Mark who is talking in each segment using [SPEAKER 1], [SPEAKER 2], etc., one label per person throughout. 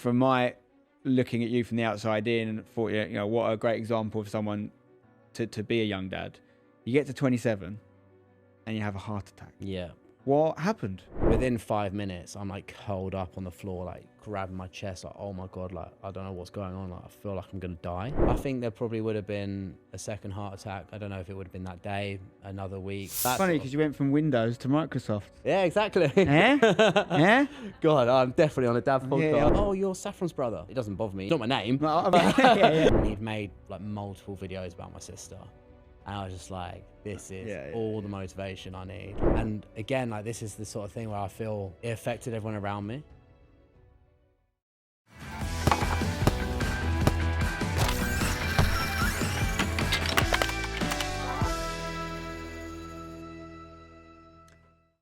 [SPEAKER 1] from my looking at you from the outside in, and thought, you know, what a great example of someone to be a young dad. You get to 27 and you have a heart attack.
[SPEAKER 2] Yeah.
[SPEAKER 1] What happened?
[SPEAKER 2] Within 5 minutes, I'm like curled up on the floor, like grabbing my chest, like, oh my God, like, I don't know what's going on. Like, I feel like I'm going to die. I think there probably would have been a second heart attack. I don't know if it would have been that day, another week.
[SPEAKER 1] It's funny because you went from Windows to Microsoft.
[SPEAKER 2] Yeah, exactly.
[SPEAKER 1] Eh? Eh?
[SPEAKER 2] God, I'm definitely on a dad podcast.
[SPEAKER 1] Yeah.
[SPEAKER 2] Oh, you're Saffron's brother. It doesn't bother me. It's not my name.
[SPEAKER 1] Yeah.
[SPEAKER 2] He'd made like multiple videos about my sister. And I was just like, this is all the motivation I need. And again, like, this is the sort of thing where I feel it affected everyone around me.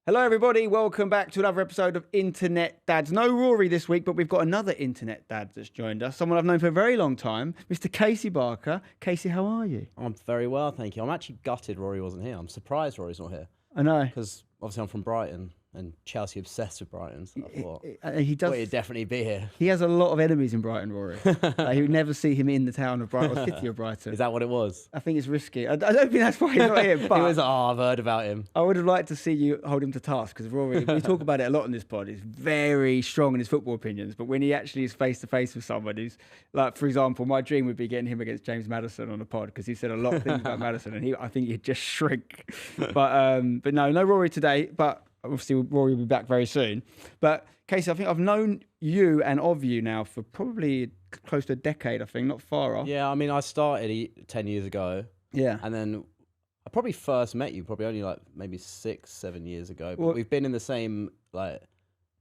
[SPEAKER 1] Hello everybody, welcome back to another episode of Internet Dads. No Rory this week, but we've got another Internet Dad that's joined us. Someone I've known for a very long time, Mr. Casey Barker. Casey, how are you?
[SPEAKER 2] I'm very well, thank you. I'm actually gutted Rory wasn't here. I'm surprised Rory's not here.
[SPEAKER 1] I know.
[SPEAKER 2] Because obviously I'm from Brighton and Chelsea obsessed with Brighton. So I thought,
[SPEAKER 1] he does.
[SPEAKER 2] he'd definitely be here.
[SPEAKER 1] He has a lot of enemies in Brighton, Rory. Like, you would never see him in the town of Brighton or city of Brighton.
[SPEAKER 2] Is that what it was?
[SPEAKER 1] I think it's risky. I don't think that's why he's not here. But
[SPEAKER 2] It was, I've heard about him.
[SPEAKER 1] I would have liked to see you hold him to task, because Rory, we talk about it a lot in this pod, he's very strong in his football opinions, but when he actually is face to face with someone who's, like, for example, my dream would be getting him against James Maddison on a pod, because he said a lot of things about Maddison, and I think he'd just shrink. But no Rory today, but obviously Rory will be back very soon. But Casey, I think I've known you and of you now for probably close to a decade, I think, not far off.
[SPEAKER 2] Yeah, I mean, I started 10 years ago.
[SPEAKER 1] Yeah.
[SPEAKER 2] And then I probably first met you probably only like maybe 6-7 years ago. But
[SPEAKER 1] Well,
[SPEAKER 2] we've been in the same like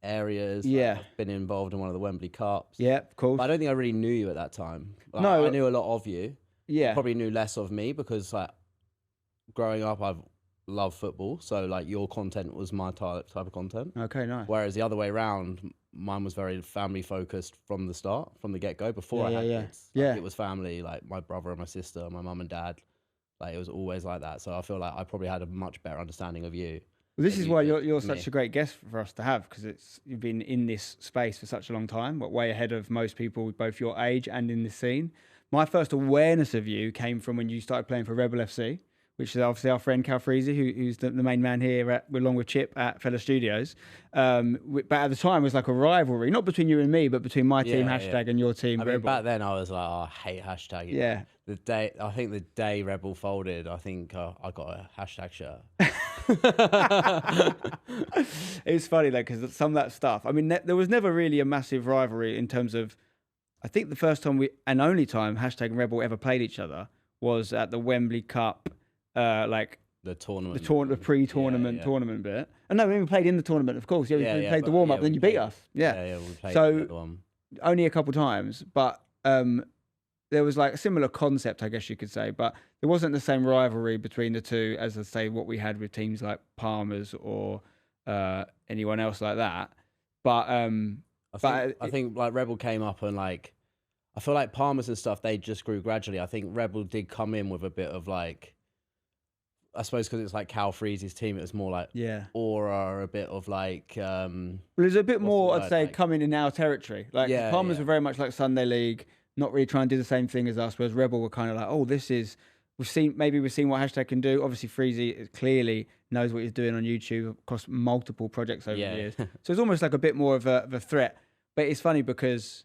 [SPEAKER 2] areas.
[SPEAKER 1] Yeah.
[SPEAKER 2] Like, I've been involved in one of the Wembley Cups.
[SPEAKER 1] Yeah, of course.
[SPEAKER 2] But I don't think I really knew you at that time. Like,
[SPEAKER 1] No.
[SPEAKER 2] I knew a lot of you.
[SPEAKER 1] Yeah.
[SPEAKER 2] Probably knew less of me because like growing up, I've loved football. So like your content was my type of content.
[SPEAKER 1] Okay, nice.
[SPEAKER 2] Whereas the other way around, mine was very family focused from the start, from the get go. Before I had kids, like, it was family, like my brother and my sister, my mum and dad. Like it was always like that. So I feel like I probably had a much better understanding of you.
[SPEAKER 1] Well, this is why you're
[SPEAKER 2] me.
[SPEAKER 1] such a great guest for us to have, because you've been in this space for such a long time, but way ahead of most people both your age and in this scene. My first awareness of you came from when you started playing for Rebel FC, which is obviously our friend Cal Freezy, who's the main man here, along with Chip at Fella Studios. But at the time, it was like a rivalry, not between you and me, but between my team, Hashtag, and your team,
[SPEAKER 2] I mean,
[SPEAKER 1] Rebel.
[SPEAKER 2] back then, I was like, oh, I hate Hashtag.
[SPEAKER 1] Yeah.
[SPEAKER 2] I think the day Rebel folded, I think I got a Hashtag shirt.
[SPEAKER 1] It's funny, though, because some of that stuff, I mean, there was never really a massive rivalry in terms of, I think the first time and only time Hashtag and Rebel ever played each other was at the Wembley Cup, like
[SPEAKER 2] the tournament,
[SPEAKER 1] the pre-tournament tournament bit. And no, we even played in the tournament, of course. We played the warm-up, then you beat us. Yeah,
[SPEAKER 2] we played
[SPEAKER 1] so only a couple times, but there was like a similar concept, I guess you could say, but there wasn't the same rivalry between the two as, I say, what we had with teams like Palmer's or anyone else like that. But
[SPEAKER 2] I think like Rebel came up and like, I feel like Palmer's and stuff, they just grew gradually. I think Rebel did come in with a bit of like, I suppose because it's like Cal Freeze's team, it was more like aura, a bit of like...
[SPEAKER 1] well, there's a bit more, I'd say, like, coming in our territory. Like Palmer's were very much like Sunday League, not really trying to do the same thing as us, whereas Rebel were kind of like, oh, this is... We've seen what Hashtag can do. Obviously, Freezy clearly knows what he's doing on YouTube across multiple projects over the years. So it's almost like a bit more of a threat. But it's funny because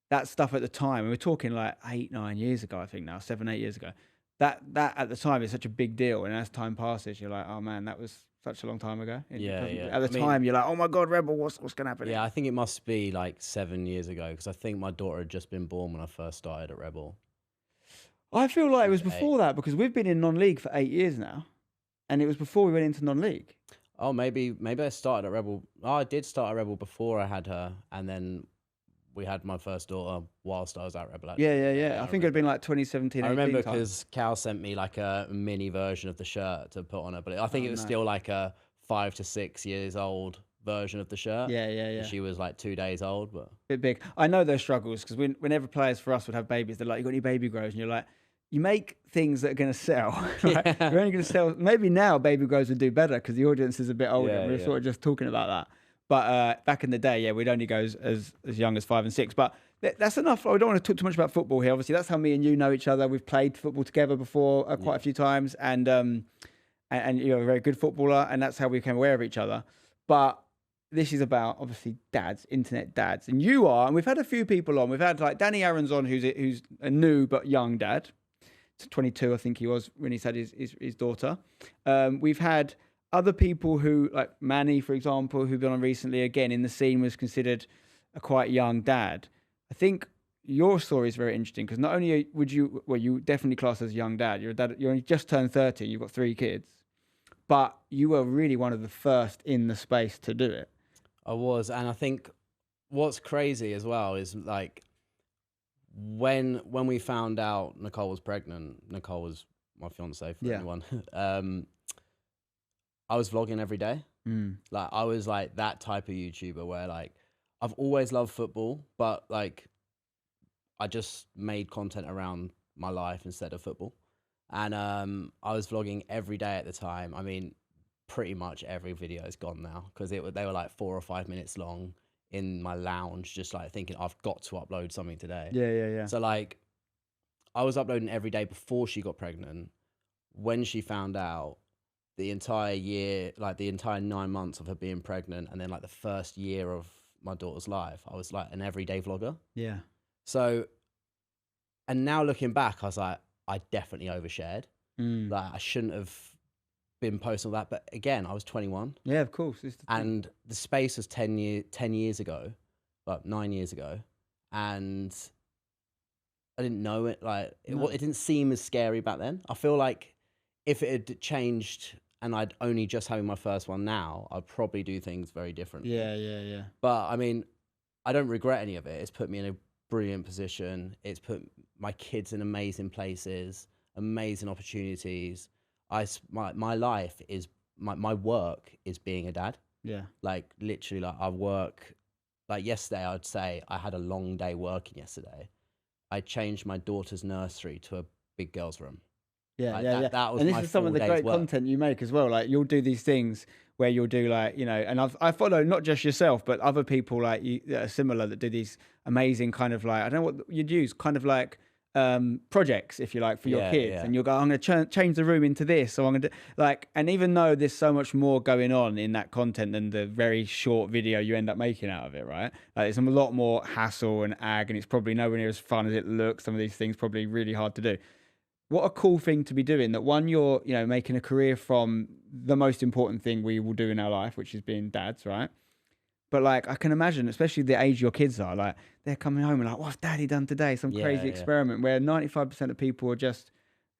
[SPEAKER 1] that stuff at the time, and we're talking like 8-9 years ago, I think now, 7-8 years ago, that at the time is such a big deal. And as time passes, you're like, oh man, that was such a long time ago. At the time, you're like, oh my God, Rebel, what's going to happen?
[SPEAKER 2] Yeah, I think it must be like 7 years ago, because I think my daughter had just been born when I first started at Rebel.
[SPEAKER 1] I feel like it was before that, because we've been in non-league for 8 years now, and it was before we went into non-league.
[SPEAKER 2] Oh, maybe I started at Rebel. Oh, I did start at Rebel before I had her, and then we had my first daughter whilst I was at Rebel. Actually.
[SPEAKER 1] Yeah. I think it'd been like 2017.
[SPEAKER 2] I remember because Cal sent me like a mini version of the shirt to put on her, but I think it was still like a 5 to 6 years old version of the shirt.
[SPEAKER 1] Yeah.
[SPEAKER 2] She was like 2 days old, but
[SPEAKER 1] bit big. I know those struggles, because whenever players for us would have babies, they're like, "You got any baby grows?" And you're like, you make things that are going to sell. Right? You're only going to sell. Maybe now baby grows would do better because the audience is a bit older. We're sort of just talking about that. But back in the day, yeah, we'd only go as young as 5 and 6. But that's enough. I don't want to talk too much about football here. Obviously, that's how me and you know each other. We've played football together before quite a few times, and you're a very good footballer, and that's how we became aware of each other. But this is about obviously dads, internet dads, and you are. And we've had a few people on. We've had like Danny Aaron's on, who's a new but young dad. 22, I think he was when he's had his daughter. We've had other people who, like Manny, for example, who've been on recently, again, in the scene was considered a quite young dad. I think your story is very interesting because not only would you, well, you definitely class as a young dad. You're a dad, you only just turned 30, you've got 3 kids, but you were really one of the first in the space to do it.
[SPEAKER 2] I was, and I think what's crazy as well is like when we found out Nicole was pregnant, Nicole was my fiancée for anyone. I was vlogging every day. Like I was like that type of YouTuber where like I've always loved football, but like I just made content around my life instead of football. And I was vlogging every day at the time. I mean, pretty much every video is gone now because they were like 4 or 5 minutes long in my lounge, just like thinking I've got to upload something today.
[SPEAKER 1] Yeah.
[SPEAKER 2] So like I was uploading every day before she got pregnant. When she found out, the entire year, like the entire 9 months of her being pregnant, and then like the first year of my daughter's life, I was like an everyday vlogger.
[SPEAKER 1] Yeah.
[SPEAKER 2] So, and now looking back, I was like, I definitely overshared. Like I shouldn't have been posting all that. But again, I was 21.
[SPEAKER 1] Yeah, of course.
[SPEAKER 2] And the space was 10 years ago, like 9 years ago. And I didn't know it. Like it didn't seem as scary back then. I feel like if it had changed and I'd only just having my first one now, I'd probably do things very differently.
[SPEAKER 1] Yeah.
[SPEAKER 2] But I mean, I don't regret any of it. It's put me in a brilliant position. It's put my kids in amazing places, amazing opportunities. My life is, my work is being a dad.
[SPEAKER 1] Yeah.
[SPEAKER 2] Like literally, like I work, like yesterday, I'd say I had a long day working yesterday. I changed my daughter's nursery to a big girl's room.
[SPEAKER 1] Yeah.
[SPEAKER 2] That was
[SPEAKER 1] and
[SPEAKER 2] my
[SPEAKER 1] this is some of the great content you make as well. Like you'll do these things where you'll do like, you know, and I follow not just yourself, but other people like you that are similar that do these amazing kind of like, I don't know what you'd use, kind of like projects, if you like, for your kids. Yeah. And you'll go, I'm going to change the room into this. So I'm going to like, and even though there's so much more going on in that content than the very short video you end up making out of it, right? Like there's a lot more hassle and ag, and it's probably nowhere near as fun as it looks. Some of these things probably really hard to do. What a cool thing to be doing, that one, you're, you know, making a career from the most important thing we will do in our life, which is being dads, right? But like, I can imagine, especially the age your kids are, like they're coming home and like, what's daddy done today? Some crazy experiment where 95% of people are just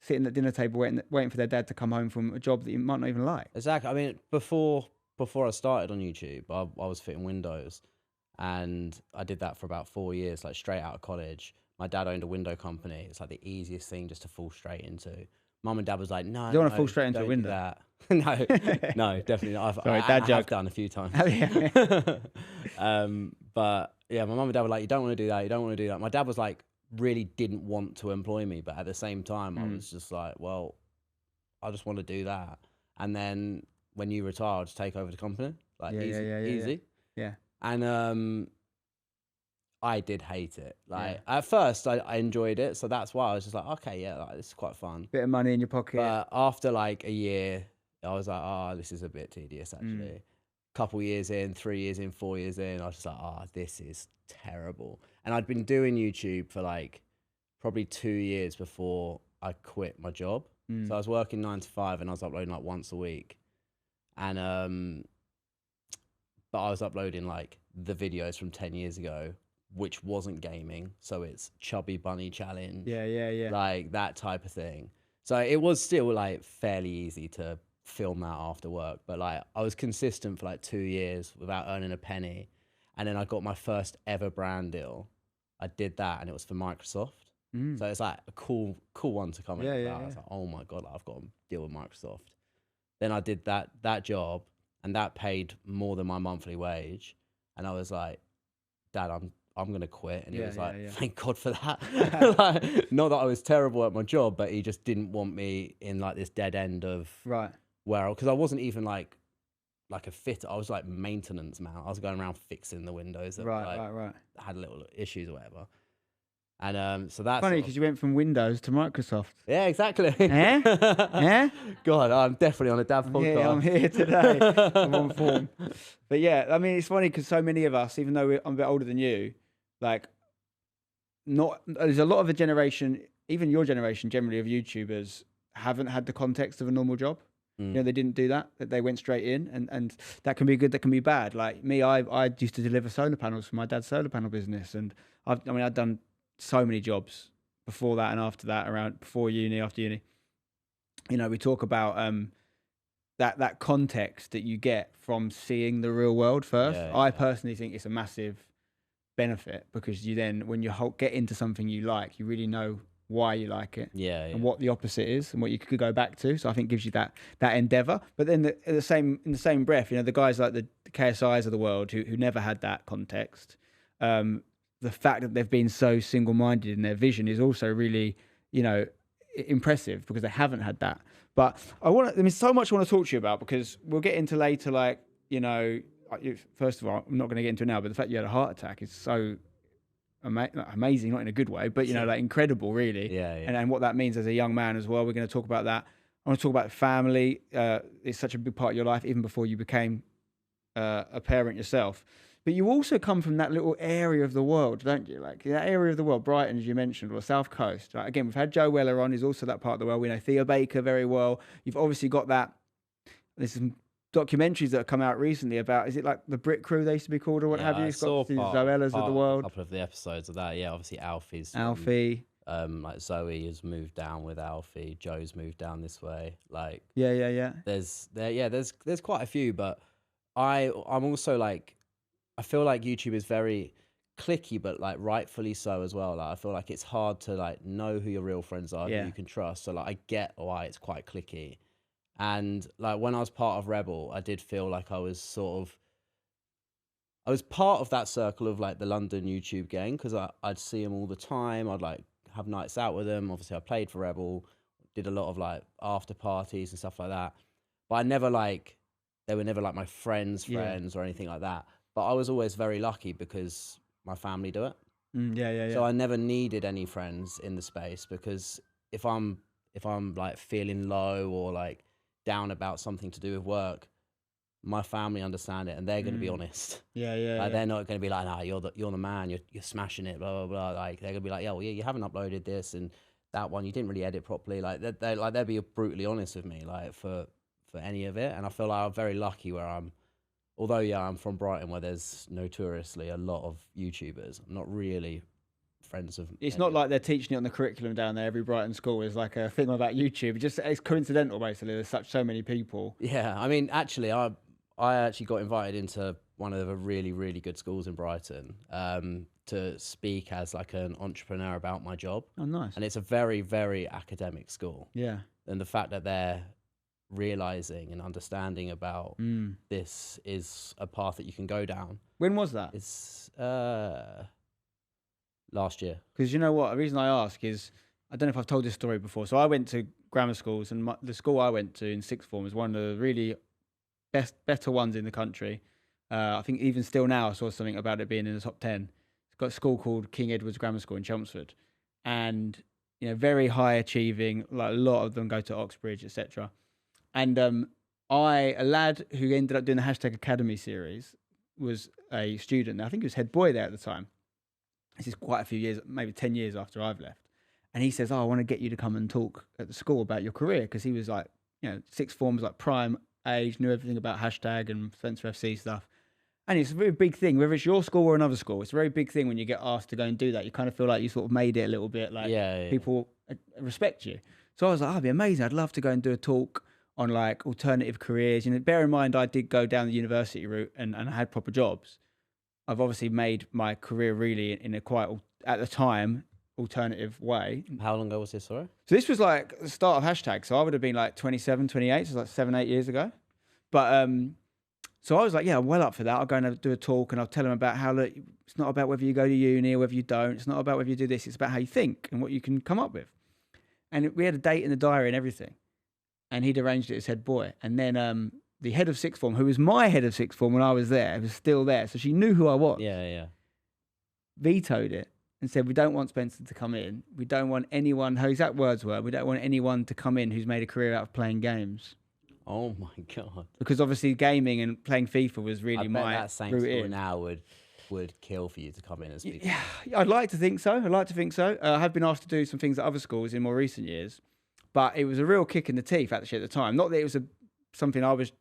[SPEAKER 1] sitting at the dinner table waiting for their dad to come home from a job that you might not even like.
[SPEAKER 2] Exactly. I mean, before I started on YouTube, I was fitting windows, and I did that for about 4 years, like straight out of college. My dad owned a window company. It's like the easiest thing just to fall straight into. Mum and dad was like, no,
[SPEAKER 1] you don't want to fall straight into a window.
[SPEAKER 2] That. No, definitely not.
[SPEAKER 1] Sorry,
[SPEAKER 2] I
[SPEAKER 1] joke.
[SPEAKER 2] have done a few times.
[SPEAKER 1] Oh, yeah.
[SPEAKER 2] But yeah, my mum and dad were like, you don't want to do that. You don't want to do that. My dad was like, really didn't want to employ me. But at the same time, I was just like, well, I just want to do that. And then when you retire, I'll just take over the company. Like easy.
[SPEAKER 1] Yeah.
[SPEAKER 2] And I did hate it. Like at first, I enjoyed it, so that's why I was just like, okay, yeah, like, this is quite fun.
[SPEAKER 1] Bit of money in your pocket.
[SPEAKER 2] But after like a year, I was like, oh, this is a bit tedious actually. Couple years in, 3 years in, 4 years in, I was just like, oh, this is terrible. And I'd been doing YouTube for like probably 2 years before I quit my job. So I was working 9 to 5, and I was uploading like once a week. And but I was uploading like the videos from 10 years ago, which wasn't gaming, so it's chubby bunny challenge, like that type of thing. So it was still like fairly easy to film that after work, but like I was consistent for like 2 years without earning a penny, and then I got my first ever brand deal. I did that, and it was for Microsoft. So it's like a cool one to come in. I was like, oh my god, like, I've got a deal with Microsoft. Then I did that job, and that paid more than my monthly wage, and I was like, Dad, I'm going to quit. And he was like, thank God for that. Like, not that I was terrible at my job, but he just didn't want me in like this dead end of where, because I wasn't even like like a fit. I was like maintenance man. I was going around fixing the windows that
[SPEAKER 1] Right.
[SPEAKER 2] had little issues or whatever. And so that's
[SPEAKER 1] Funny because you went from Windows to Microsoft.
[SPEAKER 2] Yeah, exactly.
[SPEAKER 1] Eh? Eh?
[SPEAKER 2] God, I'm definitely on a Dav podcast.
[SPEAKER 1] Yeah, I'm here today. I'm on form. But yeah, I mean, it's funny because so many of us, even though I'm a bit older than you, like, there's a lot of a generation, even your generation generally, of YouTubers haven't had the context of a normal job. You know, they didn't do that they went straight in, and that can be good, that can be bad. Like me, I used to deliver solar panels for my dad's solar panel business, and I'd done so many jobs before that and after that, around before uni, after uni. You know, we talk about that context that you get from seeing the real world first. I personally think it's a massive benefit, because you then, when you get into something you like, you really know why you like it, and what the opposite is, and what you could go back to. So I think it gives you that endeavor. But then in the same breath, you know, the guys like the KSIs of the world who never had that context, the fact that they've been so single-minded in their vision is also really, you know, impressive, because they haven't had that. But so much I want to talk to you about, because we'll get into later, like, you know, first of all, I'm not going to get into it now, but the fact you had a heart attack is so amazing, not in a good way, but, you know, like, incredible, really. And what that means as a young man as well. We're going to talk about that. I want to talk about family. It's such a big part of your life, even before you became a parent yourself. But you also come from that little area of the world, don't you? Like that area of the world, Brighton, as you mentioned, or South Coast. Like, again, we've had Joe Weller on, who's also that part of the world. We know Thea Baker very well. You've obviously got that. There's some documentaries that have come out recently about, is it like the Brit Crew they used to be called, or what have you? You've got the Zoellas of the world.
[SPEAKER 2] A couple of the episodes of that, yeah. Obviously,
[SPEAKER 1] Alfie.
[SPEAKER 2] Like Zoe has moved down with Alfie. Joe's moved down this way. Like,
[SPEAKER 1] yeah.
[SPEAKER 2] There's quite a few, but I'm also like, I feel like YouTube is very cliquey, but like rightfully so as well. Like, I feel like it's hard to like know who your real friends are, who you can trust. So like, I get why it's quite cliquey. And like, when I was part of Rebel, I did feel like I was part of that circle of like the London YouTube gang, because I'd see them all the time. I'd like have nights out with them. Obviously, I played for Rebel, did a lot of like after parties and stuff like that. But they were never like my friends or anything like that. But I was always very lucky because my family do it.
[SPEAKER 1] Yeah.
[SPEAKER 2] So I never needed any friends in the space, because if I'm like feeling low or like down about something to do with work, my family understand it, and they're going to be honest.
[SPEAKER 1] Yeah.
[SPEAKER 2] They're not going to be like, "Nah, you're the man. You're smashing it." Blah blah blah. Like, they're going to be like, "Yeah, well, yeah, you haven't uploaded this and that one. You didn't really edit properly." Like, they'll be brutally honest with me, like for any of it. And I feel like I'm very lucky where I'm. Although, I'm from Brighton, where there's notoriously a lot of YouTubers. I'm not really friends of.
[SPEAKER 1] It's not like they're teaching it on the curriculum down there. Every Brighton school is like a thing about YouTube. It's coincidental, basically. There's so many people.
[SPEAKER 2] Yeah, I mean, actually, I actually got invited into one of the really, really good schools in Brighton to speak as like an entrepreneur about my job.
[SPEAKER 1] Oh, nice.
[SPEAKER 2] And it's a very, very academic school.
[SPEAKER 1] Yeah.
[SPEAKER 2] And the fact that they're realizing and understanding about this is a path that you can go down.
[SPEAKER 1] When was that?
[SPEAKER 2] It's last year.
[SPEAKER 1] Because you know what, the reason I ask is, I don't know if I've told this story before. So I went to grammar schools, and the school I went to in sixth form is one of the really better ones in the country. I think even still now I saw something about it being in the top 10. It's got a school called King Edward's Grammar School in Chelmsford, and you know, very high achieving. Like, a lot of them go to Oxbridge, etc. And a lad who ended up doing the #Academy series was a student. I think he was head boy there at the time. This is quite a few years, maybe 10 years after I've left. And he says, "Oh, I want to get you to come and talk at the school about your career," because he was like, you know, sixth form was like prime age, knew everything about # and Spencer FC stuff. And it's a very big thing, whether it's your school or another school. It's a very big thing when you get asked to go and do that. You kind of feel like you sort of made it a little bit, like people respect you. So I was like, "Oh, it'd be amazing. I'd love to go and do a talk on like alternative careers." You know, bear in mind, I did go down the university route and I had proper jobs. I've obviously made my career really in a quite, at the time, alternative way.
[SPEAKER 2] How long ago was this, sorry?
[SPEAKER 1] So this was like the start of #. So I would have been like 27, 28, so like 7-8 years ago. But so I was like, yeah, I'm well up for that. I'll go and do a talk, and I'll tell them about how, look, it's not about whether you go to uni or whether you don't. It's not about whether you do this. It's about how you think and what you can come up with. And we had a date in the diary and everything. And he'd arranged it as head boy. And then the head of sixth form, who was my head of sixth form when I was there, was still there. So she knew who I was.
[SPEAKER 2] Yeah.
[SPEAKER 1] Vetoed it and said, we don't want Spencer to come in. We don't want anyone, her exact words were, we don't want anyone to come in who's made a career out of playing games.
[SPEAKER 2] Oh my God.
[SPEAKER 1] Because obviously gaming and playing FIFA was really my
[SPEAKER 2] that same
[SPEAKER 1] route
[SPEAKER 2] school
[SPEAKER 1] in.
[SPEAKER 2] now would kill for you to come in and speak.
[SPEAKER 1] Yeah, I'd like to think so. I have been asked to do some things at other schools in more recent years, but it was a real kick in the teeth actually at the time. Not that it was something I was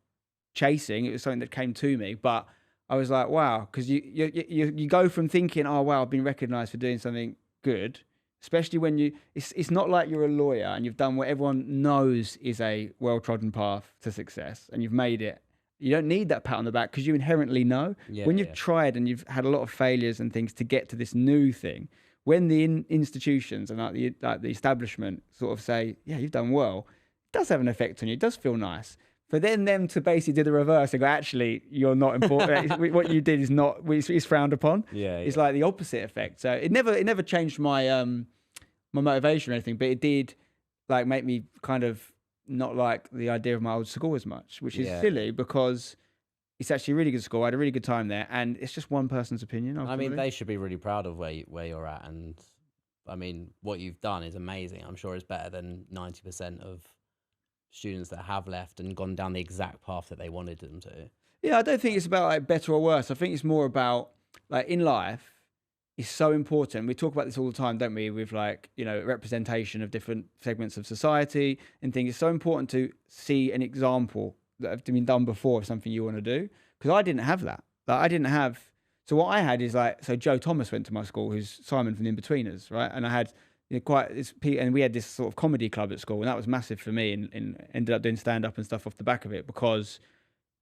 [SPEAKER 1] chasing. It was something that came to me, but I was like, wow, because you go from thinking, oh wow, I've been recognised for doing something good, especially when it's not like you're a lawyer and you've done what everyone knows is a well-trodden path to success and you've made it. You don't need that pat on the back because you inherently know. When you've tried and you've had a lot of failures and things to get to this new thing, when the institutions and like the establishment sort of say, yeah, you've done well, it does have an effect on you. It does feel nice. For then them to basically do the reverse and go, actually, you're not important. What you did is frowned upon. It's like the opposite effect. So it never changed my my motivation or anything, but it did like make me kind of not like the idea of my old school as much, which is silly because it's actually a really good school. I had a really good time there, and it's just one person's opinion. Ultimately.
[SPEAKER 2] I mean, they should be really proud of where you're at, and I mean, what you've done is amazing. I'm sure it's better than 90% of students that have left and gone down the exact path that they wanted them to.
[SPEAKER 1] Yeah, I don't think it's about like better or worse. I think it's more about like in life, it's so important. We talk about this all the time, don't we? With like, you know, representation of different segments of society and things. It's so important to see an example that have been done before of something you want to do. Because I didn't have that. Like I didn't have. So what I had is like, so Joe Thomas went to my school, who's Simon from the Inbetweeners, right? And I had and we had this sort of comedy club at school, and that was massive for me, and ended up doing stand up and stuff off the back of it because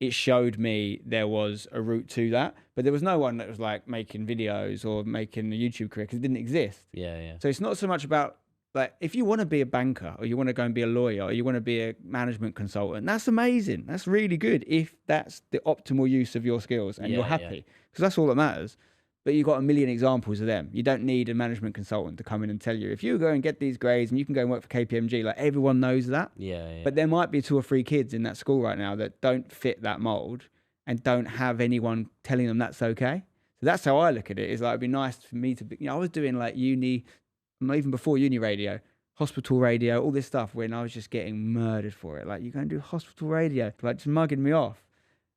[SPEAKER 1] it showed me there was a route to that, but there was no one that was like making videos or making a YouTube career because it didn't exist.
[SPEAKER 2] Yeah.
[SPEAKER 1] So it's not so much about like, if you want to be a banker or you want to go and be a lawyer or you want to be a management consultant, that's amazing. That's really good if that's the optimal use of your skills and you're happy, because that's all that matters. But you've got a million examples of them. You don't need a management consultant to come in and tell you, if you go and get these grades and you can go and work for KPMG, like everyone knows that.
[SPEAKER 2] Yeah.
[SPEAKER 1] But there might be 2 or 3 kids in that school right now that don't fit that mold and don't have anyone telling them that's okay. So that's how I look at it. Is like, it'd be nice for me to be, you know, I was doing like uni, even before uni radio, hospital radio, all this stuff when I was just getting murdered for it. Like, you're going to do hospital radio, like just mugging me off.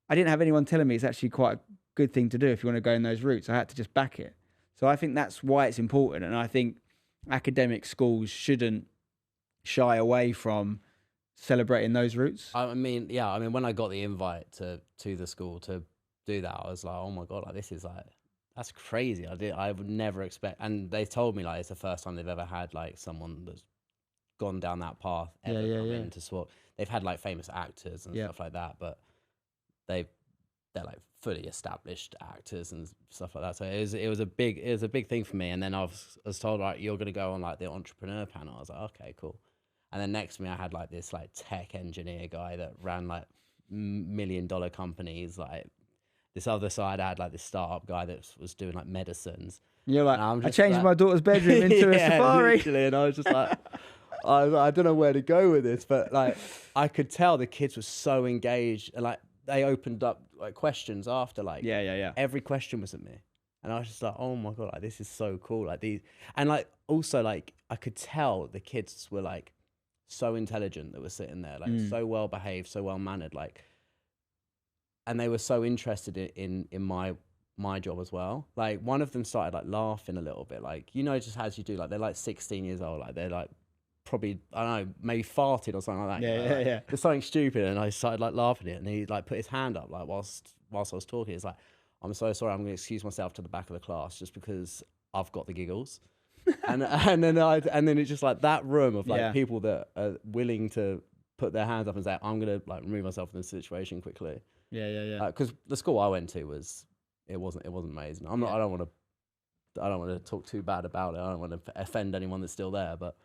[SPEAKER 1] I didn't have anyone telling me it's actually quite a good thing to do if you want to go in those routes. I had to just back it. So I think that's why it's important. And I think academic schools shouldn't shy away from celebrating those routes.
[SPEAKER 2] I mean, when I got the invite to the school to do that, I was like, oh my God, like this is like, that's crazy. I would never expect, and they told me like it's the first time they've ever had like someone that's gone down that path ever come into sport. They've had like famous actors and stuff like that, but they're like fully established actors and stuff like that. So it was a big thing for me. And then I was told, like, you're going to go on like the entrepreneur panel. I was like, okay, cool. And then next to me, I had like this like tech engineer guy that ran like $1 million companies. Like this other side, I had like this startup guy that was doing like medicines.
[SPEAKER 1] You're like, I changed my daughter's bedroom into a safari.
[SPEAKER 2] Literally, and I was just like, I don't know where to go with this, but like I could tell the kids were so engaged, and like they opened up like questions after, like every question was at me, and I was just like, oh my God, like this is so cool, like these, and like also like I could tell the kids were like so intelligent that were sitting there, like so well behaved, so well mannered, like, and they were so interested in my job as well. Like one of them started like laughing a little bit, like, you know, just as you do, like they're like 16 years old, like they're like probably, I don't know, maybe farted or something like that.
[SPEAKER 1] Yeah.
[SPEAKER 2] There's something stupid, and I started like laughing at it, and he like put his hand up like whilst I was talking. It's like, I'm so sorry, I'm going to excuse myself to the back of the class just because I've got the giggles. and then it's just like that room of like people that are willing to put their hands up and say, I'm going to like remove myself from this situation quickly.
[SPEAKER 1] Yeah.
[SPEAKER 2] Because the school I went to it wasn't amazing. I don't want to talk too bad about it. I don't want to offend anyone that's still there, but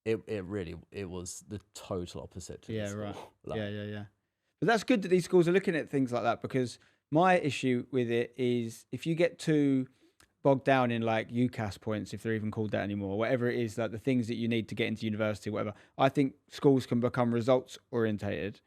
[SPEAKER 2] it was the total opposite to the school.
[SPEAKER 1] Right.
[SPEAKER 2] Like,
[SPEAKER 1] yeah. But that's good that these schools are looking at things like that, because my issue with it is if you get too bogged down in like UCAS points, if they're even called that anymore, whatever it is, like the things that you need to get into university, whatever, I think schools can become results orientated.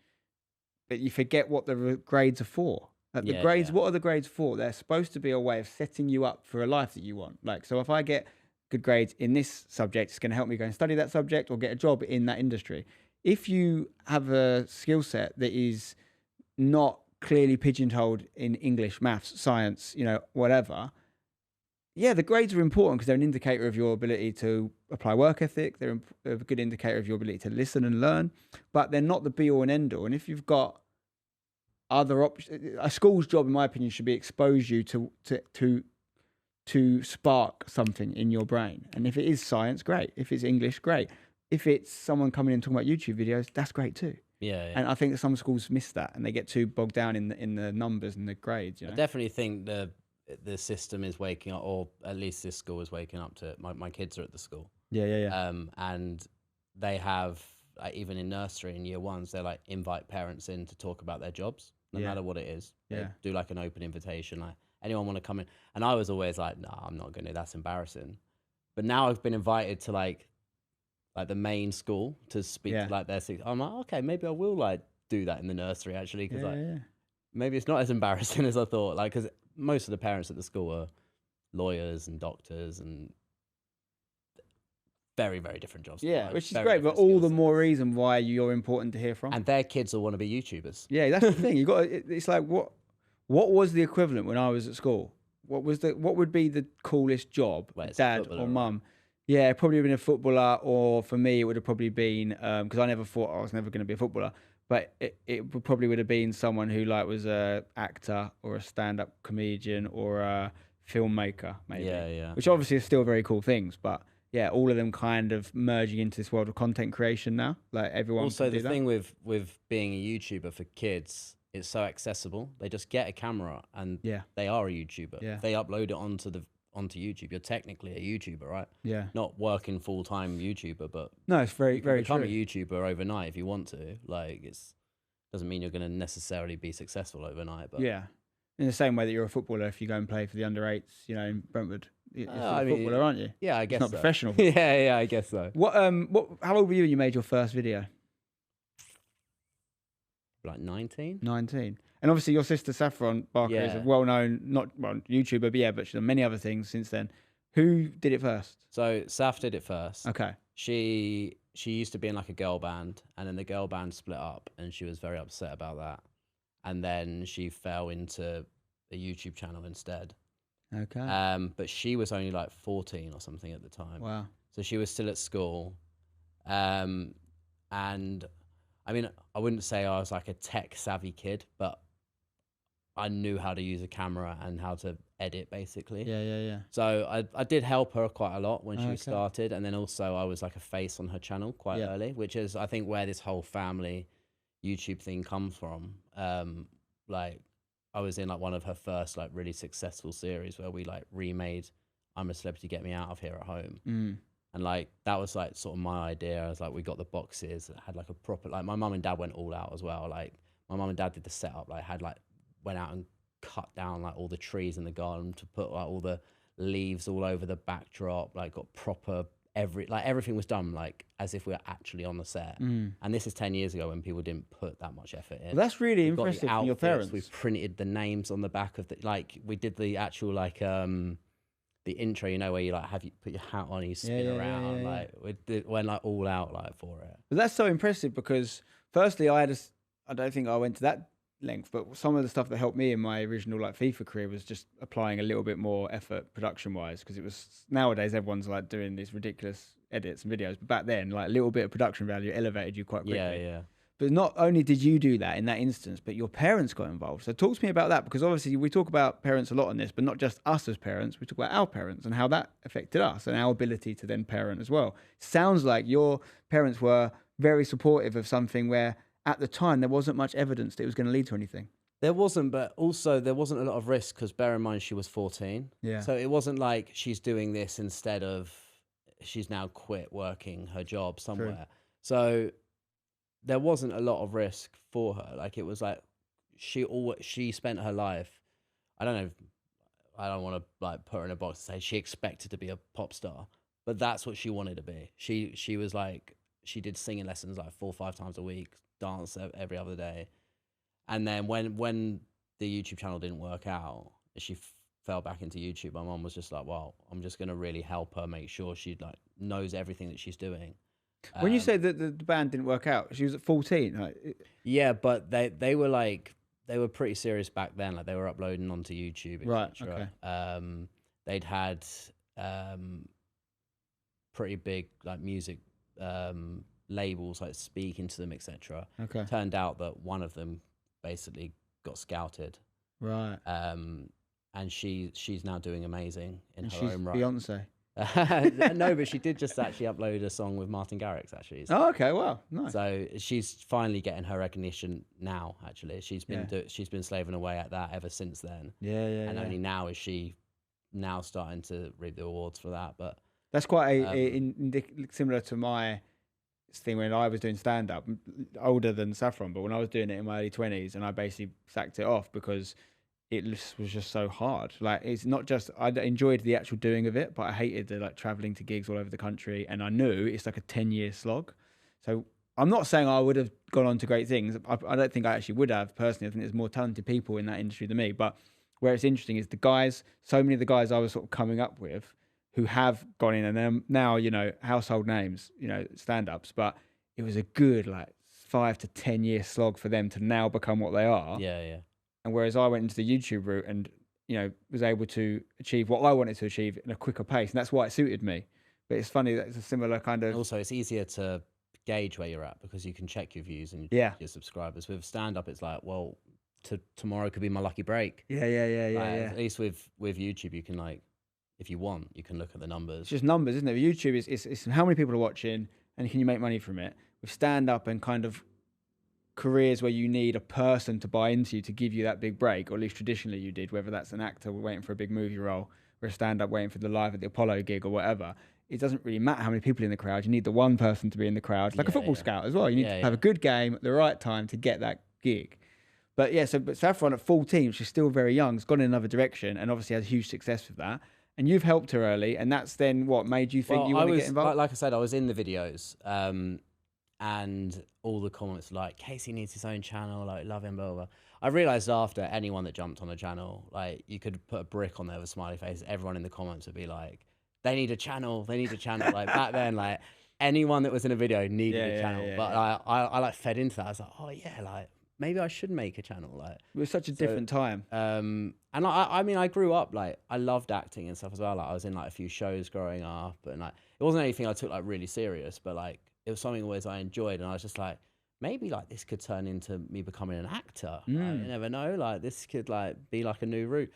[SPEAKER 1] but you forget what the grades are for. Like the grades, what are the grades for? They're supposed to be a way of setting you up for a life that you want. Like, so if I get good grades in this subject, it's going to help me go and study that subject or get a job in that industry. If you have a skill set that is not clearly pigeonholed in English, maths, science, you know, whatever, yeah, the grades are important because they're an indicator of your ability to apply work ethic. They're a good indicator of your ability to listen and learn, but they're not the be all and end all. And if you've got other options, a school's job, in my opinion, should be expose you to spark something in your brain. And if it is science, great. If it's English, great. If it's someone coming in and talking about YouTube videos, that's great too.
[SPEAKER 2] Yeah.
[SPEAKER 1] And I think that some schools miss that and they get too bogged down in the numbers and the grades. You know?
[SPEAKER 2] I definitely think the system is waking up, or at least this school is waking up to it. My kids are at the school.
[SPEAKER 1] Yeah.
[SPEAKER 2] And they have, like, even in nursery in year ones, they like invite parents in to talk about their jobs, no matter what it is. They do like an open invitation, like, anyone want to come in? And I was always like, no, I'm not going to, that's embarrassing. But now I've been invited to like the main school to speak to like their six. I'm like, okay, maybe I will like do that in the nursery actually. Cause maybe it's not as embarrassing as I thought. Like, cause most of the parents at the school are lawyers and doctors and very, very different jobs.
[SPEAKER 1] Yeah,
[SPEAKER 2] like,
[SPEAKER 1] which is great, but all the more reason why you're important to hear from.
[SPEAKER 2] And their kids will want to be YouTubers.
[SPEAKER 1] Yeah, that's the thing. You got it's like what was the equivalent when I was at school? What would be the coolest job, dad or mum? Yeah, probably been a footballer, or for me, it would have probably been because I never thought I was never going to be a footballer, but it probably would have been someone who like was a actor or a stand-up comedian or a filmmaker, maybe.
[SPEAKER 2] Yeah.
[SPEAKER 1] Which obviously are still very cool things, but yeah, all of them kind of merging into this world of content creation now. Like everyone.
[SPEAKER 2] Also, the thing with being a YouTuber for kids, it's so accessible. They just get a camera and they are a YouTuber.
[SPEAKER 1] Yeah.
[SPEAKER 2] They upload it onto YouTube. You're technically a YouTuber, right?
[SPEAKER 1] Yeah.
[SPEAKER 2] Not working full-time YouTuber, but
[SPEAKER 1] no, it's very, very
[SPEAKER 2] become
[SPEAKER 1] true.
[SPEAKER 2] a YouTuber overnight if you want to. Like, doesn't mean you're going to necessarily be successful overnight. But
[SPEAKER 1] yeah, in the same way that you're a footballer, if you go and play for the under-8s, you know, in Brentwood, you're a footballer, aren't you?
[SPEAKER 2] Yeah, I guess.
[SPEAKER 1] It's not professional.
[SPEAKER 2] yeah, I guess so.
[SPEAKER 1] How old were you when you made your first video?
[SPEAKER 2] Like 19.
[SPEAKER 1] 19. And obviously your sister Saffron Barker is a well-known, YouTuber, but but she's done many other things since then. Who did it first?
[SPEAKER 2] So Saf did it first.
[SPEAKER 1] Okay.
[SPEAKER 2] She used to be in like a girl band, and then the girl band split up, and she was very upset about that. And then she fell into a YouTube channel instead.
[SPEAKER 1] Okay.
[SPEAKER 2] But she was only like 14 or something at the time.
[SPEAKER 1] Wow.
[SPEAKER 2] So she was still at school. And I mean, I wouldn't say I was like a tech savvy kid, but I knew how to use a camera and how to edit, basically.
[SPEAKER 1] Yeah.
[SPEAKER 2] So I did help her quite a lot when she started. And then also I was like a face on her channel quite early, which is, I think, where this whole family YouTube thing comes from. Like, I was in like one of her first like really successful series where we like remade I'm a Celebrity, Get Me Out of Here at Home. And like, that was like sort of my idea. I was like, we got the boxes that had like a proper, like my mum and dad went all out as well. Like my mum and dad did the setup, like went out and cut down like all the trees in the garden to put like all the leaves all over the backdrop, like got proper, everything was done like as if we were actually on the set. And this is 10 years ago when people didn't put that much effort in.
[SPEAKER 1] Well, that's really impressive from your parents.
[SPEAKER 2] We printed the names on the back of we did the actual like the intro, you know, where you like have you put your hat on and you spin around, like we went like all out like for it.
[SPEAKER 1] But that's so impressive because firstly, I don't think I went to that length, but some of the stuff that helped me in my original like FIFA career was just applying a little bit more effort production wise, because it was, nowadays everyone's like doing these ridiculous edits and videos, but back then like a little bit of production value elevated you quite quickly.
[SPEAKER 2] Yeah.
[SPEAKER 1] But not only did you do that in that instance, but your parents got involved. So talk to me about that, because obviously we talk about parents a lot on this, but not just us as parents. We talk about our parents and how that affected us and our ability to then parent as well. Sounds like your parents were very supportive of something where at the time there wasn't much evidence that it was going to lead to anything.
[SPEAKER 2] There wasn't, but also there wasn't a lot of risk because bear in mind she was 14.
[SPEAKER 1] Yeah.
[SPEAKER 2] So it wasn't like she's doing this instead of she's now quit working her job somewhere. True. So there wasn't a lot of risk for her. Like it was like she spent her life. I don't want to like put her in a box and say she expected to be a pop star, but that's what she wanted to be. She was like, she did singing lessons like 4 or 5 times a week, dance every other day. And then when the YouTube channel didn't work out, she fell back into YouTube. My mom was just like, well, I'm just going to really help her make sure she like knows everything that she's doing.
[SPEAKER 1] When you say that the band didn't work out, she was at 14. Like,
[SPEAKER 2] yeah, but they were pretty serious back then. Like they were uploading onto YouTube,
[SPEAKER 1] right?
[SPEAKER 2] etc.
[SPEAKER 1] Okay.
[SPEAKER 2] They'd had pretty big like music labels like speaking to them, etc.
[SPEAKER 1] Okay.
[SPEAKER 2] Turned out that one of them basically got scouted.
[SPEAKER 1] Right.
[SPEAKER 2] And she's now doing amazing in her own right.
[SPEAKER 1] Beyonce.
[SPEAKER 2] No, but she did just actually upload a song with Martin Garrix, actually. So,
[SPEAKER 1] oh, okay, wow, nice.
[SPEAKER 2] So she's finally getting her recognition now. Actually, she's been slaving away at that ever since then.
[SPEAKER 1] Yeah.
[SPEAKER 2] And only now is she now starting to reap the awards for that. But
[SPEAKER 1] that's quite similar to my thing when I was doing stand up. Older than Saffron, but when I was doing it in my early 20s, and I basically sacked it off because it was just so hard. Like, it's not just, I enjoyed the actual doing of it, but I hated the like traveling to gigs all over the country. And I knew it's like a 10-year slog. So I'm not saying I would have gone on to great things. I don't think I actually would have personally. I think there's more talented people in that industry than me. But where it's interesting is so many of the guys I was sort of coming up with who have gone in and they're now, you know, household names, you know, stand-ups, but it was a good like 5 to 10 year slog for them to now become what they are.
[SPEAKER 2] Yeah.
[SPEAKER 1] And whereas I went into the YouTube route and, you know, was able to achieve what I wanted to achieve in a quicker pace. And that's why it suited me. But it's funny that it's a similar kind of...
[SPEAKER 2] And also, it's easier to gauge where you're at because you can check your views and your subscribers. With stand-up, it's like, well, tomorrow could be my lucky break.
[SPEAKER 1] Yeah.
[SPEAKER 2] At least with YouTube, you can like, if you want, you can look at the numbers.
[SPEAKER 1] It's just numbers, isn't it? With YouTube, it's how many people are watching and can you make money from it? With stand-up and kind of careers where you need a person to buy into you to give you that big break, or at least traditionally you did, whether that's an actor waiting for a big movie role or a stand-up waiting for the live at the Apollo gig or whatever. It doesn't really matter how many people in the crowd. You need the one person to be in the crowd. It's like a football scout as well. You need to have a good game at the right time to get that gig. But yeah, but Saffron at 14, she's still very young, has gone in another direction and obviously has huge success with that. And you've helped her early, and that's then what made you think you want to get involved?
[SPEAKER 2] Like I said, I was in the videos, and all the comments were like, Casey needs his own channel, like, love him, blah, blah, blah. I realised after, anyone that jumped on a channel, like, you could put a brick on there with a smiley face, everyone in the comments would be like, they need a channel. Like, back then, like, anyone that was in a video needed a channel. But I like fed into that. I was like, oh yeah, like, maybe I should make a channel. Like,
[SPEAKER 1] it was such a different time.
[SPEAKER 2] And I mean, I grew up, like, I loved acting and stuff as well. Like, I was in like a few shows growing up, and like, it wasn't anything I took like really serious, but like, it was something always I enjoyed. And I was just like, maybe like this could turn into me becoming an actor. Like, you never know. Like, this could like be like a new route.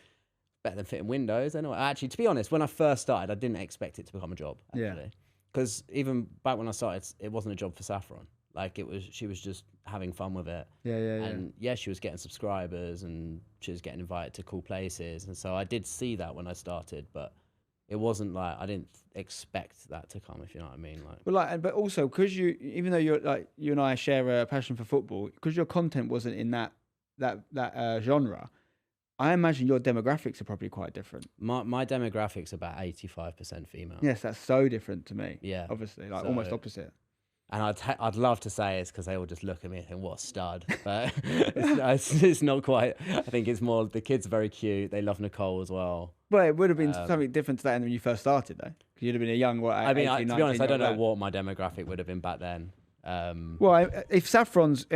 [SPEAKER 2] Better than fitting windows. Anyway, actually, to be honest, when I first started, I didn't expect it to become a job. Actually, because even back when I started, it wasn't a job for Saffron. Like, she was just having fun with it. And she was getting subscribers and she was getting invited to cool places. And so I did see that when I started, but it wasn't like, I didn't expect that to come, if you know what I mean. Like,
[SPEAKER 1] well, like, but also because even though you're like, you and I share a passion for football, because your content wasn't in that genre, I imagine your demographics are probably quite different.
[SPEAKER 2] My demographics are about 85% female.
[SPEAKER 1] Yes, that's so different to me.
[SPEAKER 2] Yeah.
[SPEAKER 1] Obviously, like, almost opposite.
[SPEAKER 2] And I'd love to say it's because they all just look at me and think, what a stud. But it's not quite. I think it's more, the kids are very cute. They love Nicole as well.
[SPEAKER 1] Well, it would have been something different to that when you first started, though. Because you'd have been a young, what,
[SPEAKER 2] I mean,
[SPEAKER 1] 18,
[SPEAKER 2] to be honest, I don't know
[SPEAKER 1] lad.
[SPEAKER 2] what my demographic would have been back then.
[SPEAKER 1] Well, if Saffron's,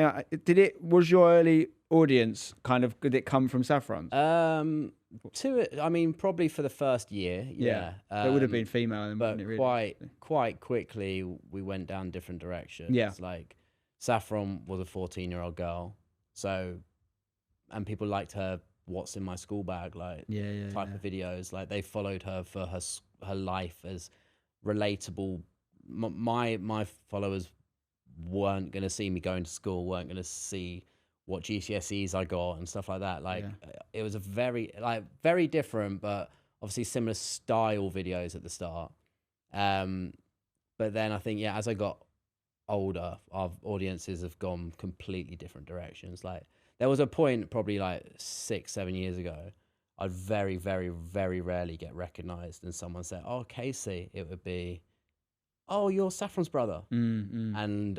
[SPEAKER 1] was your early audience kind of, did it come from Saffron's?
[SPEAKER 2] I mean, probably for the first year, yeah.
[SPEAKER 1] It would have been female, then,
[SPEAKER 2] but
[SPEAKER 1] wouldn't it, really?
[SPEAKER 2] quite quickly we went down different directions.
[SPEAKER 1] Yeah,
[SPEAKER 2] like Saffron was a 14-year-old girl, so, and people liked her "What's in my school bag" type of videos. Like, they followed her for her life as relatable. My followers weren't going to see me going to school, weren't going to see what GCSEs I got and stuff like that. Like, it was a very different, but obviously similar style videos at the start. But then I think, as I got older, our audiences have gone completely different directions. Like, there was a point probably like 6-7 years ago, I'd very, very, very rarely get recognized and someone said, "Oh, Casey," it would be, "Oh, you're Saffron's brother." And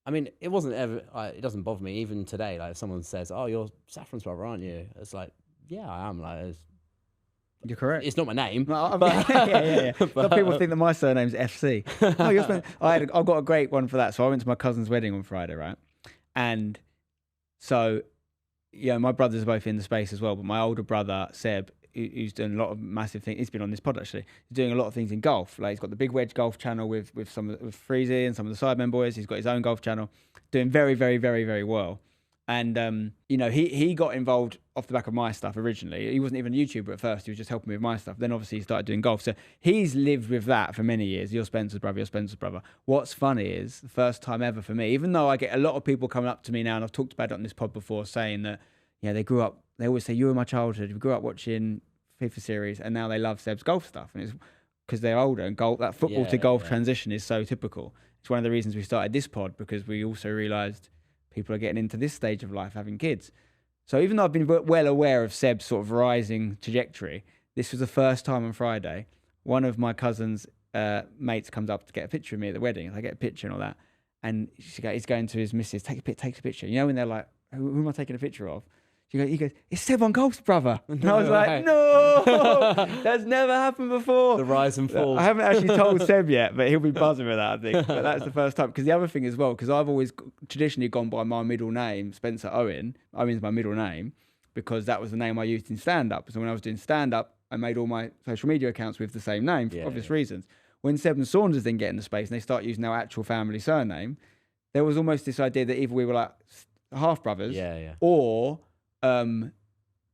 [SPEAKER 2] I mean, it wasn't ever. It doesn't bother me even today. Like if someone says, "Oh, you're Saffron's brother, aren't you?" It's like, yeah, I am. Like,
[SPEAKER 1] you're correct.
[SPEAKER 2] It's not my name.
[SPEAKER 1] But, yeah. But people think that my surname's FC. Oh, I've got a great one for that. So I went to my cousin's wedding on Friday, right? And so, my brothers are both in the space as well. But my older brother Seb, who's doing a lot of massive things. He's been on this pod actually. He's doing a lot of things in golf. Like he's got the Big Wedge golf channel with Freezy and some of the Sidemen boys. He's got his own golf channel, doing very, very, very, very well. And he got involved off the back of my stuff originally. He wasn't even a YouTuber at first. He was just helping me with my stuff. Then obviously he started doing golf. So he's lived with that for many years. You're Spencer's brother. What's funny is the first time ever for me, even though I get a lot of people coming up to me now, and I've talked about it on this pod before, saying that they grew up. They always say you were my childhood. We grew up watching FIFA series, and now they love Seb's golf stuff, and it's because they're older. And golf, that football to golf transition is so typical. It's one of the reasons we started this pod, because we also realised people are getting into this stage of life, having kids. So even though I've been well aware of Seb's sort of rising trajectory, this was the first time on Friday, one of my cousin's mates comes up to get a picture of me at the wedding. I get a picture and all that, and he's going to his missus, takes a picture. You know when they're like, who am I taking a picture of? He goes, it's Seb on Golf's brother. And I was like, no, that's never happened before.
[SPEAKER 2] The rise and fall.
[SPEAKER 1] I haven't actually told Seb yet, but he'll be buzzing with that, I think. But that's the first time. Because the other thing as well, because I've always traditionally gone by my middle name, Spencer Owen. Owen's my middle name, because that was the name I used in stand-up. So when I was doing stand-up, I made all my social media accounts with the same name for obvious reasons. When Seb and Saunders then get in the space and they start using our actual family surname, there was almost this idea that either we were like half-brothers or...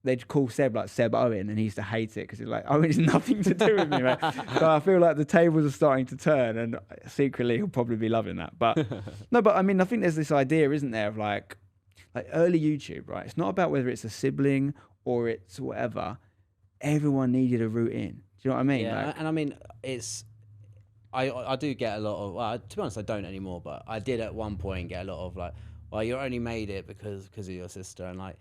[SPEAKER 1] they'd call Seb like Seb Owen, and he used to hate it because he's like, Owen has nothing to do with me, right? So I feel like the tables are starting to turn, and secretly he'll probably be loving that. But no, but I mean, I think there's this idea, isn't there, of like early YouTube, right? It's not about whether it's a sibling or it's whatever. Everyone needed a route in. Do you know what I mean?
[SPEAKER 2] Yeah, and I mean, I do get a lot of, well, to be honest, I don't anymore, but I did at one point get a lot of like, well, you only made it because of your sister, and like,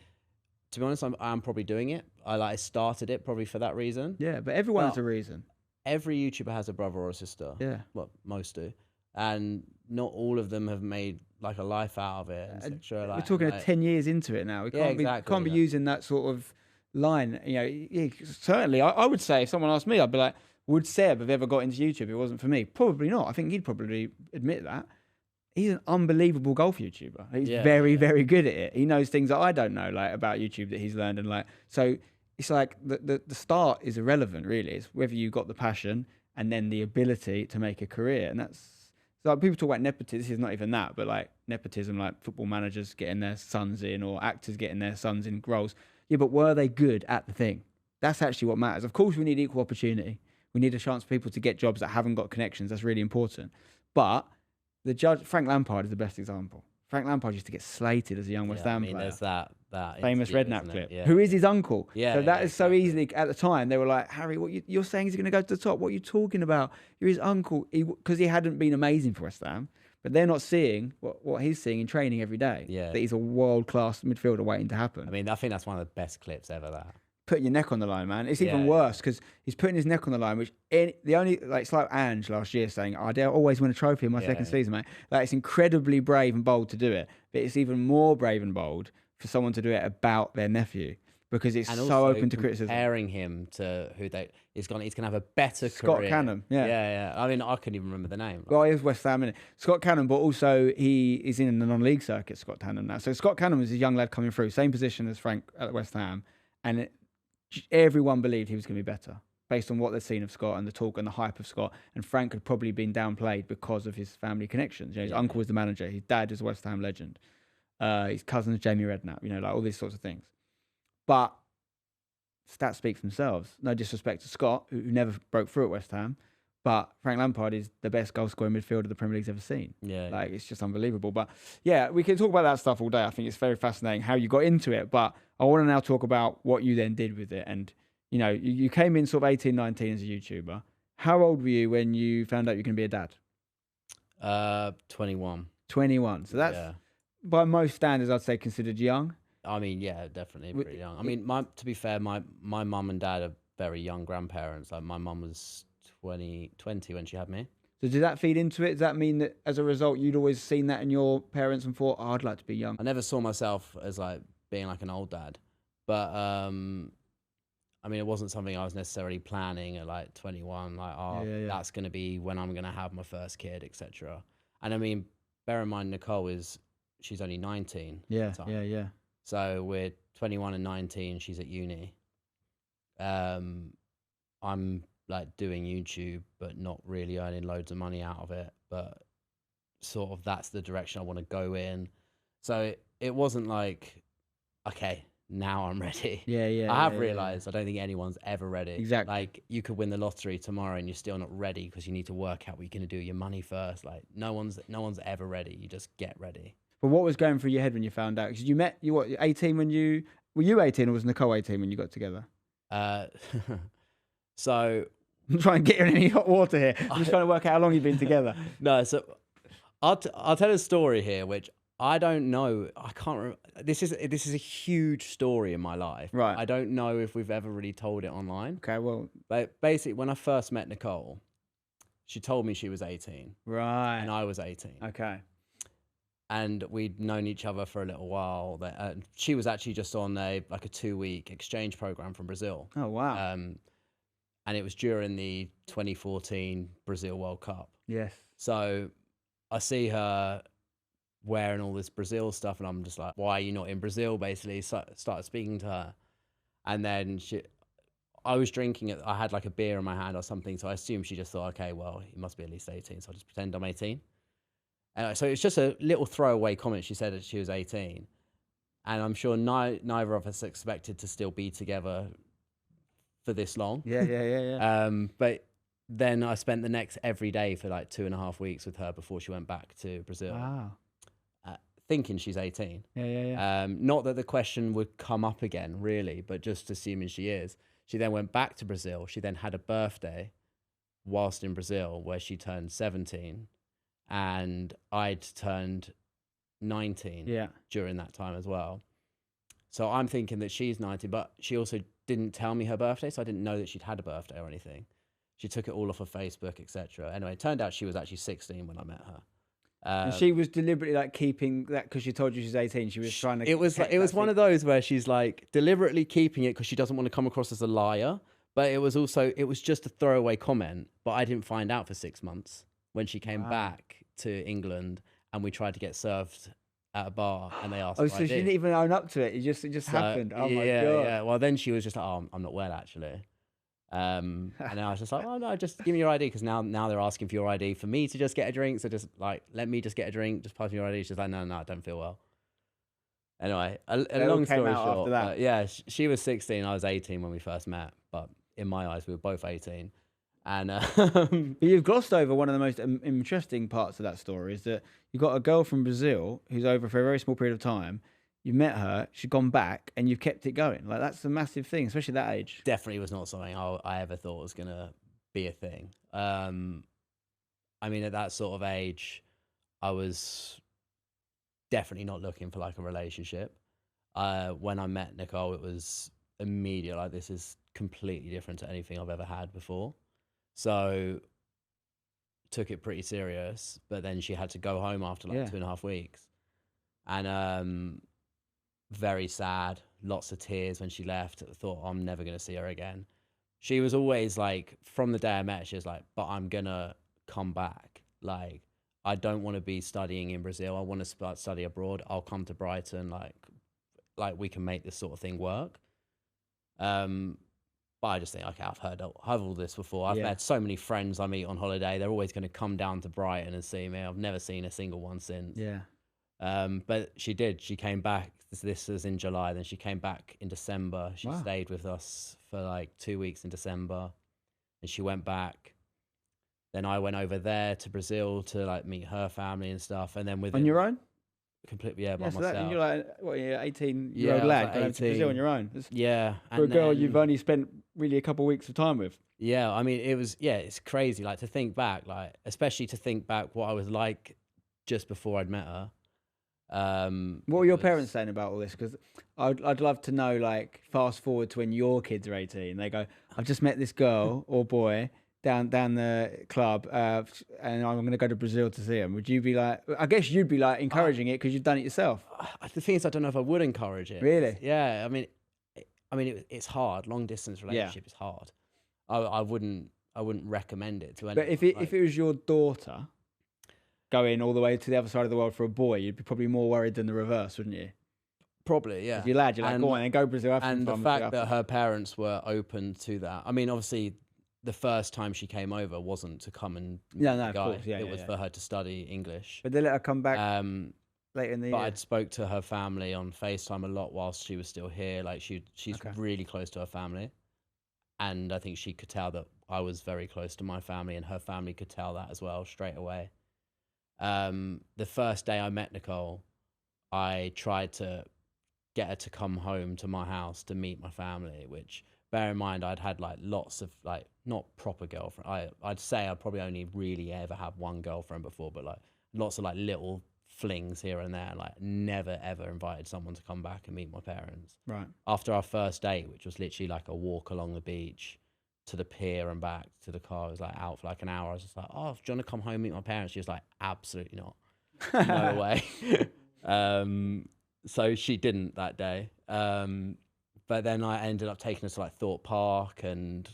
[SPEAKER 2] to be honest, I'm probably doing it. I started it probably for that reason.
[SPEAKER 1] Yeah, but everyone has a reason.
[SPEAKER 2] Every YouTuber has a brother or a sister.
[SPEAKER 1] Yeah.
[SPEAKER 2] Well, most do. And not all of them have made like a life out of it.
[SPEAKER 1] We're talking 10 years into it now. We can't be using that sort of line. Certainly, I would say if someone asked me, I'd be like, would Seb have ever got into YouTube if it wasn't for me? Probably not. I think he'd probably admit that. He's an unbelievable golf YouTuber. He's very, very good at it. He knows things that I don't know, like about YouTube, that he's learned, and like, so it's like the start is irrelevant, really. It's whether you got the passion and then the ability to make a career. And that's, so like, people talk about nepotism. This is not even that, but like nepotism, like football managers getting their sons in, or actors getting their sons in roles. Yeah, but were they good at the thing? That's actually what matters. Of course, we need equal opportunity. We need a chance for people to get jobs that haven't got connections. That's really important. But the judge, Frank Lampard, is the best example. Frank Lampard used to get slated as a young West Ham player.
[SPEAKER 2] There's that
[SPEAKER 1] famous Redknapp clip. Yeah. Who is his uncle?
[SPEAKER 2] Yeah.
[SPEAKER 1] So that is so easily, at the time, they were like, Harry, what you're saying he's going to go to the top? What are you talking about? You're his uncle. Because he hadn't been amazing for West Ham. But they're not seeing what he's seeing in training every day. Yeah. That he's a world-class midfielder waiting to happen.
[SPEAKER 2] I mean, I think that's one of the best clips ever, that.
[SPEAKER 1] Putting your neck on the line, man. It's even worse because he's putting his neck on the line, which it's like Ange last year saying, I always win a trophy in my second season, mate. Like, it's incredibly brave and bold to do it, but it's even more brave and bold for someone to do it about their nephew, because it's so open to criticism.
[SPEAKER 2] Comparing him to he's going to have a better
[SPEAKER 1] Scott
[SPEAKER 2] career.
[SPEAKER 1] Canham,
[SPEAKER 2] yeah. I mean, I couldn't even remember the name.
[SPEAKER 1] Well, he was West Ham, innit? Scott Canham, but also he is in the non-league circuit, Scott Canham now. So Scott Canham is a young lad coming through, same position as Frank at West Ham, and everyone believed he was going to be better based on what they'd seen of Scott and the talk and the hype of Scott. And Frank had probably been downplayed because of his family connections. His uncle was the manager. His dad is a West Ham legend. His cousin's Jamie Redknapp, like all these sorts of things. But stats speak for themselves. No disrespect to Scott, who never broke through at West Ham, but Frank Lampard is the best goal-scoring midfielder the Premier League's ever seen. Yeah. It's just unbelievable. But yeah, we can talk about that stuff all day. I think it's very fascinating how you got into it. But I want to now talk about what you then did with it. And, you came in sort of 18, 19 as a YouTuber. How old were you when you found out you were going to be a dad?
[SPEAKER 2] 21.
[SPEAKER 1] 21. So that's, by most standards, I'd say considered young.
[SPEAKER 2] I mean, yeah, definitely pretty young. I mean, to be fair, my mum and dad are very young grandparents. Like, my mum was 20 when she had me.
[SPEAKER 1] So did that feed into it? Does that mean that as a result, you'd always seen that in your parents and thought, oh, I'd like to be young?
[SPEAKER 2] I never saw myself as like being like an old dad, but I mean, it wasn't something I was necessarily planning at like 21, like, oh, that's going to be when I'm going to have my first kid, etc. And I mean, bear in mind, she's only 19.
[SPEAKER 1] Yeah.
[SPEAKER 2] So we're 21 and 19. She's at uni. I'm like doing YouTube, but not really earning loads of money out of it. But sort of that's the direction I want to go in. So it wasn't like, okay, now I'm ready. I have realized I don't think anyone's ever ready.
[SPEAKER 1] Exactly.
[SPEAKER 2] Like you could win the lottery tomorrow and you're still not ready because you need to work out what you're going to do with your money first. Like no one's ever ready. You just get ready.
[SPEAKER 1] But what was going through your head when you found out? Because you 18 when were you 18 or was Nicole 18 when you got together?
[SPEAKER 2] So
[SPEAKER 1] I'm trying to get you in any hot water here. I'm just trying to work out how long you've been together.
[SPEAKER 2] No, so I'll tell a story here, which I don't know. I can't remember. This is a huge story in my life.
[SPEAKER 1] Right.
[SPEAKER 2] I don't know if we've ever really told it online.
[SPEAKER 1] Okay, well.
[SPEAKER 2] But basically, when I first met Nicole, she told me she was 18.
[SPEAKER 1] Right.
[SPEAKER 2] And I was 18.
[SPEAKER 1] Okay.
[SPEAKER 2] And we'd known each other for a little while. She was actually just on a 2-week exchange program from Brazil.
[SPEAKER 1] Oh, wow.
[SPEAKER 2] And it was during the 2014 Brazil World Cup.
[SPEAKER 1] Yes.
[SPEAKER 2] So I see her wearing all this Brazil stuff, and I'm just like, why are you not in Brazil, basically? So started speaking to her. And then I was drinking it. I had like a beer in my hand or something, so I assumed she just thought, okay, well, he must be at least 18, so I'll just pretend I'm 18. So it's just a little throwaway comment. She said that she was 18. And I'm sure neither of us expected to still be together for this long.
[SPEAKER 1] Yeah.
[SPEAKER 2] But then I spent the next every day for like 2.5 weeks with her before she went back to Brazil.
[SPEAKER 1] Wow.
[SPEAKER 2] Thinking she's 18.
[SPEAKER 1] Yeah.
[SPEAKER 2] Not that the question would come up again, really, but just assuming she is. She then went back to Brazil. She then had a birthday whilst in Brazil where she turned 17. And I'd turned 19 during that time as well. So I'm thinking that she's 19, but she also didn't tell me her birthday, so I didn't know that she'd had a birthday or anything. She took it all off of Facebook, etc. Anyway, it turned out she was actually 16 when I met her.
[SPEAKER 1] And she was deliberately like keeping that because she told you she's 18. She was trying to.
[SPEAKER 2] It was one of those where she's like deliberately keeping it because she doesn't want to come across as a liar. But it was just a throwaway comment. But I didn't find out for 6 months when she came back to England and we tried to get served at a bar and they asked.
[SPEAKER 1] Oh, so she didn't even own up to it. It just happened. Oh my god.
[SPEAKER 2] Yeah. Well, then she was just like, "Oh, I'm not well actually." And I was just like, "Oh no, just give me your ID," because now they're asking for your ID for me to just get a drink. So just like, let me just get a drink. Just pass me your ID. She's like, "No, I don't feel well." Anyway, a long story short, that. Yeah, she was 16. I was 18 when we first met, but in my eyes, we were both 18. And
[SPEAKER 1] but you've glossed over one of the most interesting parts of that story is that you've got a girl from Brazil who's over for a very small period of time. You met her, she's gone back, and you've kept it going. Like that's a massive thing, especially at that age.
[SPEAKER 2] Definitely was not something I ever thought was gonna be a thing. I mean, at that sort of age, I was definitely not looking for like a relationship. When I met Nicole, it was immediate. Like this is completely different to anything I've ever had before. So took it pretty serious, but then she had to go home after like 2.5 weeks. And very sad, lots of tears when she left. I thought, I'm never going to see her again. She was always like, from the day I met her, she was like, but I'm going to come back. Like, I don't want to be studying in Brazil. I want to study abroad. I'll come to Brighton. Like we can make this sort of thing work. But I just think, okay, I've heard all this before. I've met so many friends I meet on holiday. They're always going to come down to Brighton and see me. I've never seen a single one since.
[SPEAKER 1] Yeah.
[SPEAKER 2] But she did. She came back. This was in July. Then she came back in December. She stayed with us for like 2 weeks in December. And she went back. Then I went over there to Brazil to like meet her family and stuff. And then
[SPEAKER 1] on your own?
[SPEAKER 2] Completely, by
[SPEAKER 1] so
[SPEAKER 2] myself.
[SPEAKER 1] And you're like, what, you're 18-year-old lad
[SPEAKER 2] like
[SPEAKER 1] going to Brazil on your own. For a girl you've only spent really a couple of weeks of time with.
[SPEAKER 2] Yeah, I mean, it's crazy. Like to think back, like especially to think back what I was like just before I'd met her.
[SPEAKER 1] What were your parents saying about all this? Because I'd love to know, like, fast forward to when your kids are 18. They go, I've just met this girl or boy. down the club, and I'm going to go to Brazil to see him, would you be like? I guess you'd be like encouraging it because you've done it yourself.
[SPEAKER 2] The thing is, I don't know if I would encourage it.
[SPEAKER 1] Really?
[SPEAKER 2] Yeah. I mean, it's hard. Long distance relationship is hard. I wouldn't recommend it to anyone.
[SPEAKER 1] But if it was your daughter going all the way to the other side of the world for a boy, you'd be probably more worried than the reverse, wouldn't you?
[SPEAKER 2] Probably, yeah.
[SPEAKER 1] If you're lad, you're like, go on, then go Brazil.
[SPEAKER 2] And the fact that her parents were open to that. I mean, obviously, the first time she came over wasn't to come and meet the guy. Of course. It was for her to study English.
[SPEAKER 1] But they let her come back later in the year.
[SPEAKER 2] But I'd spoke to her family on FaceTime a lot whilst she was still here. Like she's really close to her family. And I think she could tell that I was very close to my family, and her family could tell that as well straight away. The first day I met Nicole, I tried to get her to come home to my house to meet my family, which, bear in mind, I'd had like lots of like, not proper girlfriend. I'd say I probably only really ever had one girlfriend before, but like lots of like little flings here and there. Like never ever invited someone to come back and meet my parents.
[SPEAKER 1] Right.
[SPEAKER 2] After our first date, which was literally like a walk along the beach to the pier and back to the car, it was like out for like an hour. I was just like, oh, do you want to come home and meet my parents? She was like, absolutely not. No way. So she didn't that day. But then I ended up taking her to like Thorpe Park and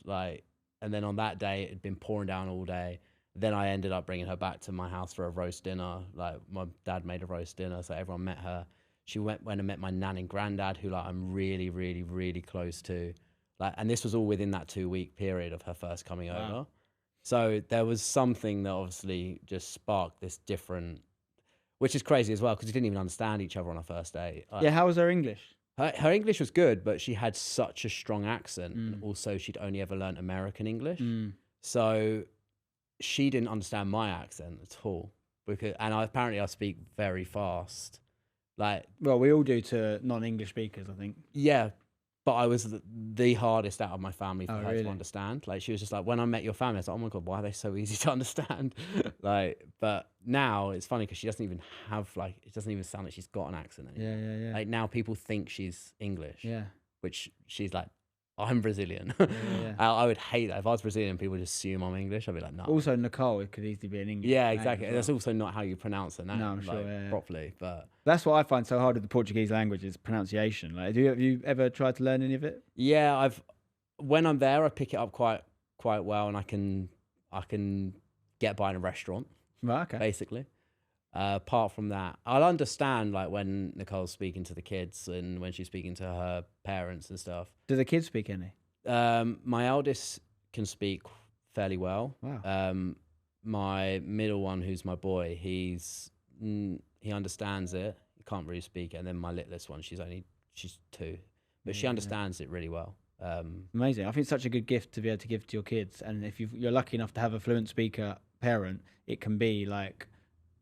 [SPEAKER 2] then on that day it had been pouring down all day. Then I ended up bringing her back to my house for a roast dinner. Like my dad made a roast dinner, so everyone met her. She went and met my nan and granddad, who like I'm really, really, really close to. Like, and this was all within that 2-week period of her first coming over. So there was something that obviously just sparked this different, which is crazy as well, because we didn't even understand each other on our first date. Like,
[SPEAKER 1] how was her English?
[SPEAKER 2] Her English was good, but she had such a strong accent. And also, she'd only ever learned American English. So she didn't understand my accent at all. Apparently I speak very fast. Like,
[SPEAKER 1] well, we all do to non-English speakers, I think.
[SPEAKER 2] Yeah, but I was the hardest out of my family for her to understand. Like, she was just like, when I met your family, I was like, oh my God, why are they so easy to understand? Like, but now it's funny because she doesn't even have it doesn't even sound like she's got an accent anymore.
[SPEAKER 1] Yeah.
[SPEAKER 2] Like now people think she's English.
[SPEAKER 1] Yeah.
[SPEAKER 2] Which she's like, I'm Brazilian.
[SPEAKER 1] Yeah.
[SPEAKER 2] I would hate that. If I was Brazilian, people would assume I'm English. I'd be like, no.
[SPEAKER 1] Also, Nicole, it could easily be an English.
[SPEAKER 2] Yeah, exactly. Well. That's also not how you pronounce her name.
[SPEAKER 1] No, I'm sure,
[SPEAKER 2] properly. But
[SPEAKER 1] that's what I find so hard with the Portuguese language is pronunciation. Like, have you ever tried to learn any of it?
[SPEAKER 2] Yeah, when I'm there, I pick it up quite well, and I can get by in a restaurant.
[SPEAKER 1] Right, okay.
[SPEAKER 2] Basically. Apart from that, I'll understand like when Nicole's speaking to the kids and when she's speaking to her parents and stuff.
[SPEAKER 1] Do the kids speak any?
[SPEAKER 2] My eldest can speak fairly well.
[SPEAKER 1] Wow.
[SPEAKER 2] My middle one, who's my boy, he understands it. He can't really speak it. And then my littlest one, she's 2, but she understands it really well.
[SPEAKER 1] Amazing. I think it's such a good gift to be able to give to your kids. And if you're lucky enough to have a fluent speaker parent, it can be like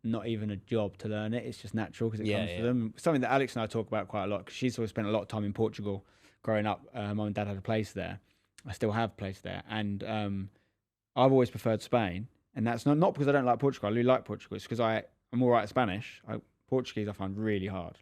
[SPEAKER 1] not even a job to learn it. It's just natural because it comes to them. Something that Alex and I talk about quite a lot because she's always spent a lot of time in Portugal growing up. Mum and dad had a place there. I still have a place there. And I've always preferred Spain. And that's not because I don't like Portugal. I really like Portugal. It's because I'm all right at Spanish. Portuguese I find really hard.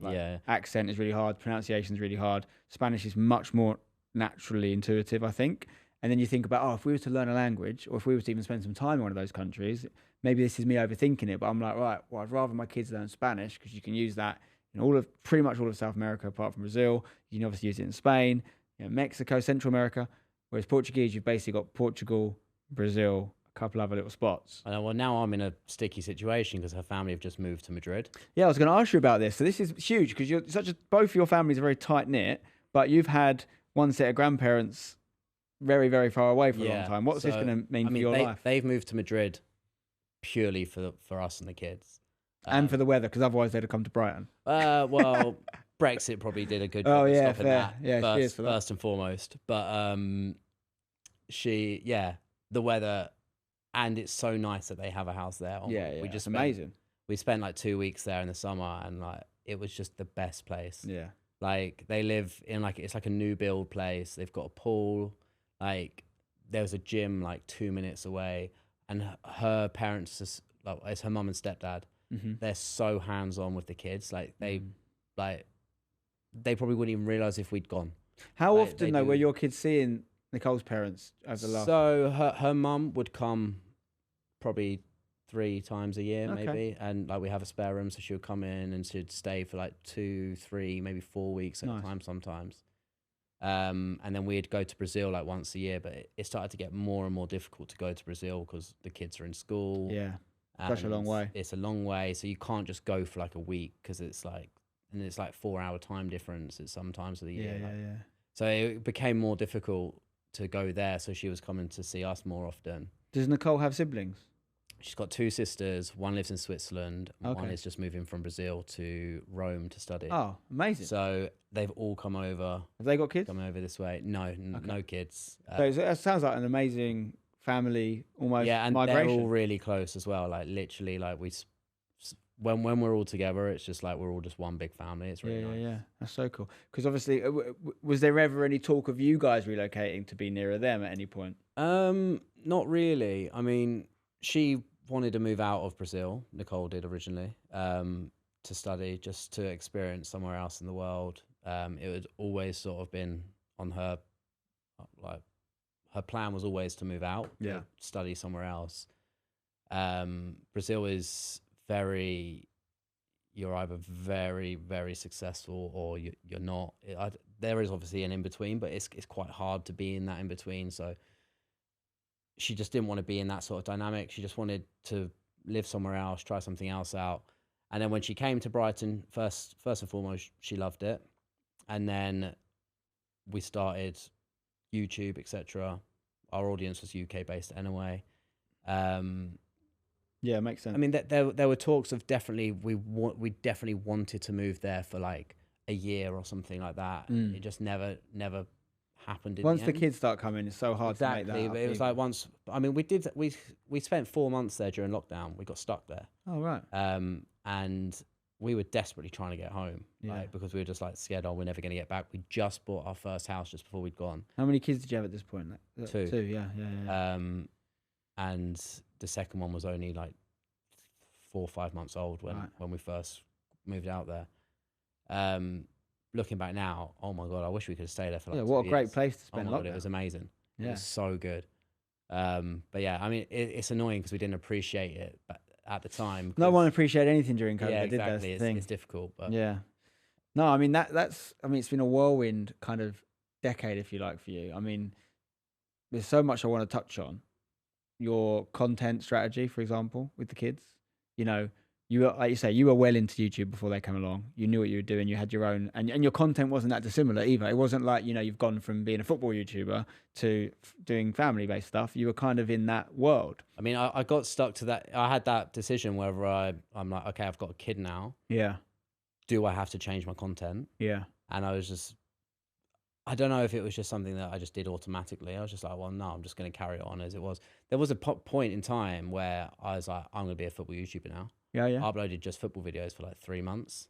[SPEAKER 1] Accent is really hard. Pronunciation is really hard. Spanish is much more naturally intuitive, I think. And then you think about, if we were to learn a language or if we were to even spend some time in one of those countries, maybe this is me overthinking it, but I'm like, right, well, I'd rather my kids learn Spanish because you can use that in pretty much all of South America apart from Brazil. You can obviously use it in Spain, Mexico, Central America. Whereas Portuguese, you've basically got Portugal, Brazil, a couple other little spots.
[SPEAKER 2] Well, now I'm in a sticky situation because her family have just moved to Madrid.
[SPEAKER 1] Yeah, I was going to ask you about this. So this is huge because both your families are very tight knit, but you've had one set of grandparents very, very far away for a long time. What's this going to mean for your life?
[SPEAKER 2] They've moved to Madrid purely for us and the kids.
[SPEAKER 1] And for the weather, because otherwise they'd have come to Brighton.
[SPEAKER 2] Well, Brexit probably did a good job of stopping that.
[SPEAKER 1] Yeah,
[SPEAKER 2] first and foremost. But the weather, and it's so nice that they have a house there.
[SPEAKER 1] It's amazing.
[SPEAKER 2] We spent like 2 weeks there in the summer, and like it was just the best place.
[SPEAKER 1] Yeah.
[SPEAKER 2] Like they live in it's like a new build place. They've got a pool. Like there was a gym like 2 minutes away, and her parents it's her mum and stepdad.
[SPEAKER 1] Mm-hmm.
[SPEAKER 2] They're so hands on with the kids. Like they probably wouldn't even realize if we'd gone.
[SPEAKER 1] How often though were your kids seeing Nicole's parents over the last?
[SPEAKER 2] So her mum would come probably 3 times a year, maybe, and like we have a spare room, so she would come in and she'd stay for like 2, 3, maybe 4 weeks at a time sometimes. And then we'd go to Brazil like once a year, but it started to get more and more difficult to go to Brazil because the kids are in school.
[SPEAKER 1] Yeah, such a long way.
[SPEAKER 2] It's a long way, so you can't just go for like a week because it's like 4-hour time difference at some times of the year.
[SPEAKER 1] Yeah.
[SPEAKER 2] So it became more difficult to go there. So she was coming to see us more often.
[SPEAKER 1] Does Nicole have siblings?
[SPEAKER 2] She's got 2 sisters. One lives in Switzerland. One is just moving from Brazil to Rome to study.
[SPEAKER 1] Oh, amazing.
[SPEAKER 2] So they've all come over.
[SPEAKER 1] Have they got kids?
[SPEAKER 2] Come over this way. No, no kids.
[SPEAKER 1] So it sounds like an amazing family, almost
[SPEAKER 2] and
[SPEAKER 1] migration.
[SPEAKER 2] they're all really close as well. Like literally, like when we're all together, it's just like we're all just one big family. It's really nice.
[SPEAKER 1] Yeah. That's so cool. Because obviously, was there ever any talk of you guys relocating to be nearer them at any point?
[SPEAKER 2] Not really. I mean, she wanted to move out of Brazil. Nicole did originally, to study, just to experience somewhere else in the world. It had always sort of been on her, like her plan was always to move out, study somewhere else. Brazil is you're either very, very successful or you're not. There is obviously an in-between, but it's quite hard to be in that in-between. So she just didn't want to be in that sort of dynamic. She just wanted to live somewhere else, try something else out. And then when she came to Brighton, first and foremost, she loved it. And then we started YouTube, etc. Our audience was UK based anyway.
[SPEAKER 1] Yeah, makes sense.
[SPEAKER 2] I mean, there were talks of definitely we definitely wanted to move there for like a year or something like that. It just never happened.
[SPEAKER 1] Once the kids start coming, it's so hard to make that.
[SPEAKER 2] But it was like once. I mean, we spent 4 months there during lockdown. We got stuck there.
[SPEAKER 1] Oh right.
[SPEAKER 2] And we were desperately trying to get home, like because we were just like scared. Oh, we're never going to get back. We just bought our first house just before we'd gone.
[SPEAKER 1] How many kids did you have at this point? Like,
[SPEAKER 2] 2.
[SPEAKER 1] 2, yeah.
[SPEAKER 2] And the second one was only like 4 or 5 months old when we first moved out there. Looking back now, oh my God, I wish we could have stayed there for like 2 years.
[SPEAKER 1] What a great place to spend lockdown.
[SPEAKER 2] It was amazing.
[SPEAKER 1] Yeah.
[SPEAKER 2] It was so good. But yeah, I mean, it's annoying because we didn't appreciate it at the time.
[SPEAKER 1] No one appreciated anything during COVID.
[SPEAKER 2] Yeah, exactly. It's difficult. But
[SPEAKER 1] yeah. No, I mean, it's been a whirlwind kind of decade, if you like, for you. I mean, there's so much I want to touch on. Your content strategy, for example, with the kids. You know, you were, like you say, you were well into YouTube before they came along. You knew what you were doing. You had your own, and your content wasn't that dissimilar either. It wasn't like, you've gone from being a football YouTuber to doing family-based stuff. You were kind of in that world.
[SPEAKER 2] I mean, I got stuck to that. I had that decision where I'm like, okay, I've got a kid now.
[SPEAKER 1] Yeah.
[SPEAKER 2] Do I have to change my content?
[SPEAKER 1] Yeah.
[SPEAKER 2] And I was just, I don't know if it was just something that I just did automatically. I was just like, well, no, I'm just going to carry it on as it was. There was a point in time where I was like, I'm going to be a football YouTuber now.
[SPEAKER 1] Yeah.
[SPEAKER 2] I uploaded just football videos for like 3 months.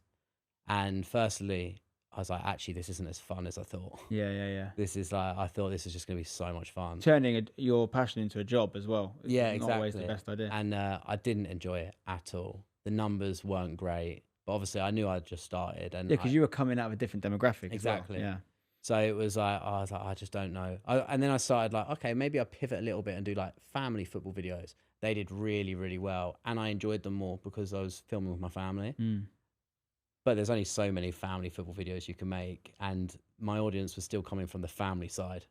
[SPEAKER 2] And firstly, I was like, actually, this isn't as fun as I thought.
[SPEAKER 1] Yeah.
[SPEAKER 2] This is like, I thought this was just going to be so much fun.
[SPEAKER 1] Turning your passion into a job as well. It's
[SPEAKER 2] exactly.
[SPEAKER 1] Not always the best idea.
[SPEAKER 2] And I didn't enjoy it at all. The numbers weren't great. But obviously, I knew I'd just started. And
[SPEAKER 1] because you were coming out of a different demographic.
[SPEAKER 2] Exactly.
[SPEAKER 1] As well. Yeah.
[SPEAKER 2] So it was like, I was like, I just don't know. And then I started like, okay, maybe I'll pivot a little bit and do like family football videos. They did really, really well. And I enjoyed them more because I was filming with my family. But there's only so many family football videos you can make. And my audience was still coming from the family side,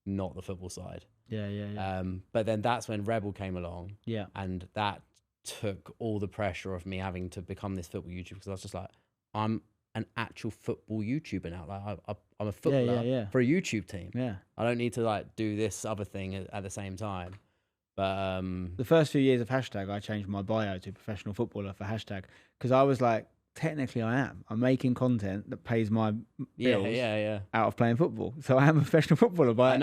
[SPEAKER 2] not the football side.
[SPEAKER 1] Yeah.
[SPEAKER 2] But then that's when Rebel came along.
[SPEAKER 1] Yeah.
[SPEAKER 2] And that took all the pressure of me having to become this football YouTuber because I was just like, I'm an actual football YouTuber now. Like I'm a footballer for a YouTube team.
[SPEAKER 1] Yeah.
[SPEAKER 2] I don't need to like do this other thing at the same time. But
[SPEAKER 1] the first few years of hashtag, I changed my bio to professional footballer for hashtag because I was like, technically I am. I'm making content that pays my bills out of playing football. So I am a professional footballer by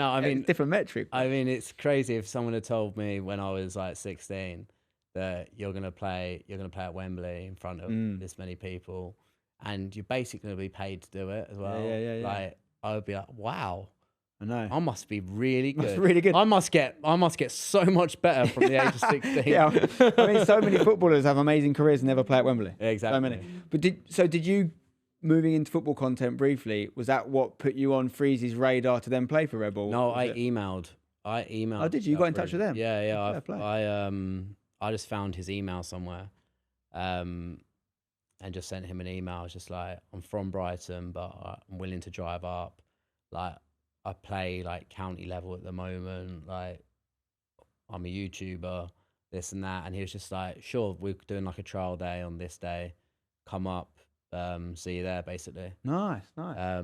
[SPEAKER 1] different metric.
[SPEAKER 2] I mean, it's crazy if someone had told me when I was like 16 that you're gonna play at Wembley in front of this many people. And you're basically going to be paid to do it as well.
[SPEAKER 1] Yeah.
[SPEAKER 2] Like I would be like, wow,
[SPEAKER 1] I know.
[SPEAKER 2] I must be really good.
[SPEAKER 1] That's really good.
[SPEAKER 2] I must get so much better from the age of 16.
[SPEAKER 1] Yeah, I mean, so many footballers have amazing careers and never play at Wembley.
[SPEAKER 2] Exactly.
[SPEAKER 1] So many. But did you moving into football content briefly, was that what put you on Freezy's radar to then play for Rebel?
[SPEAKER 2] No, I emailed. Oh,
[SPEAKER 1] did you? You got in touch with them?
[SPEAKER 2] Yeah. I just found his email somewhere, and just sent him an email. I was just like, I'm from Brighton, but I'm willing to drive up. Like, I play like county level at the moment. Like, I'm a YouTuber, this and that. And he was just like, sure, we're doing like a trial day on this day. Come up, see you there, basically.
[SPEAKER 1] Nice. I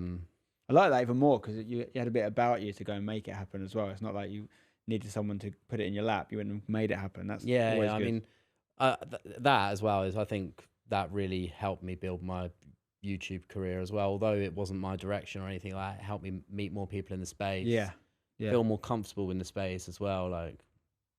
[SPEAKER 1] like that even more because you had a bit about you to go and make it happen as well. It's not like you needed someone to put it in your lap. You went and made it happen. That's always good.
[SPEAKER 2] I mean, that as well is, I think that really helped me build my YouTube career as well. Although it wasn't my direction or anything like that, it helped me meet more people in the space.
[SPEAKER 1] Yeah.
[SPEAKER 2] Feel more comfortable in the space as well. Like,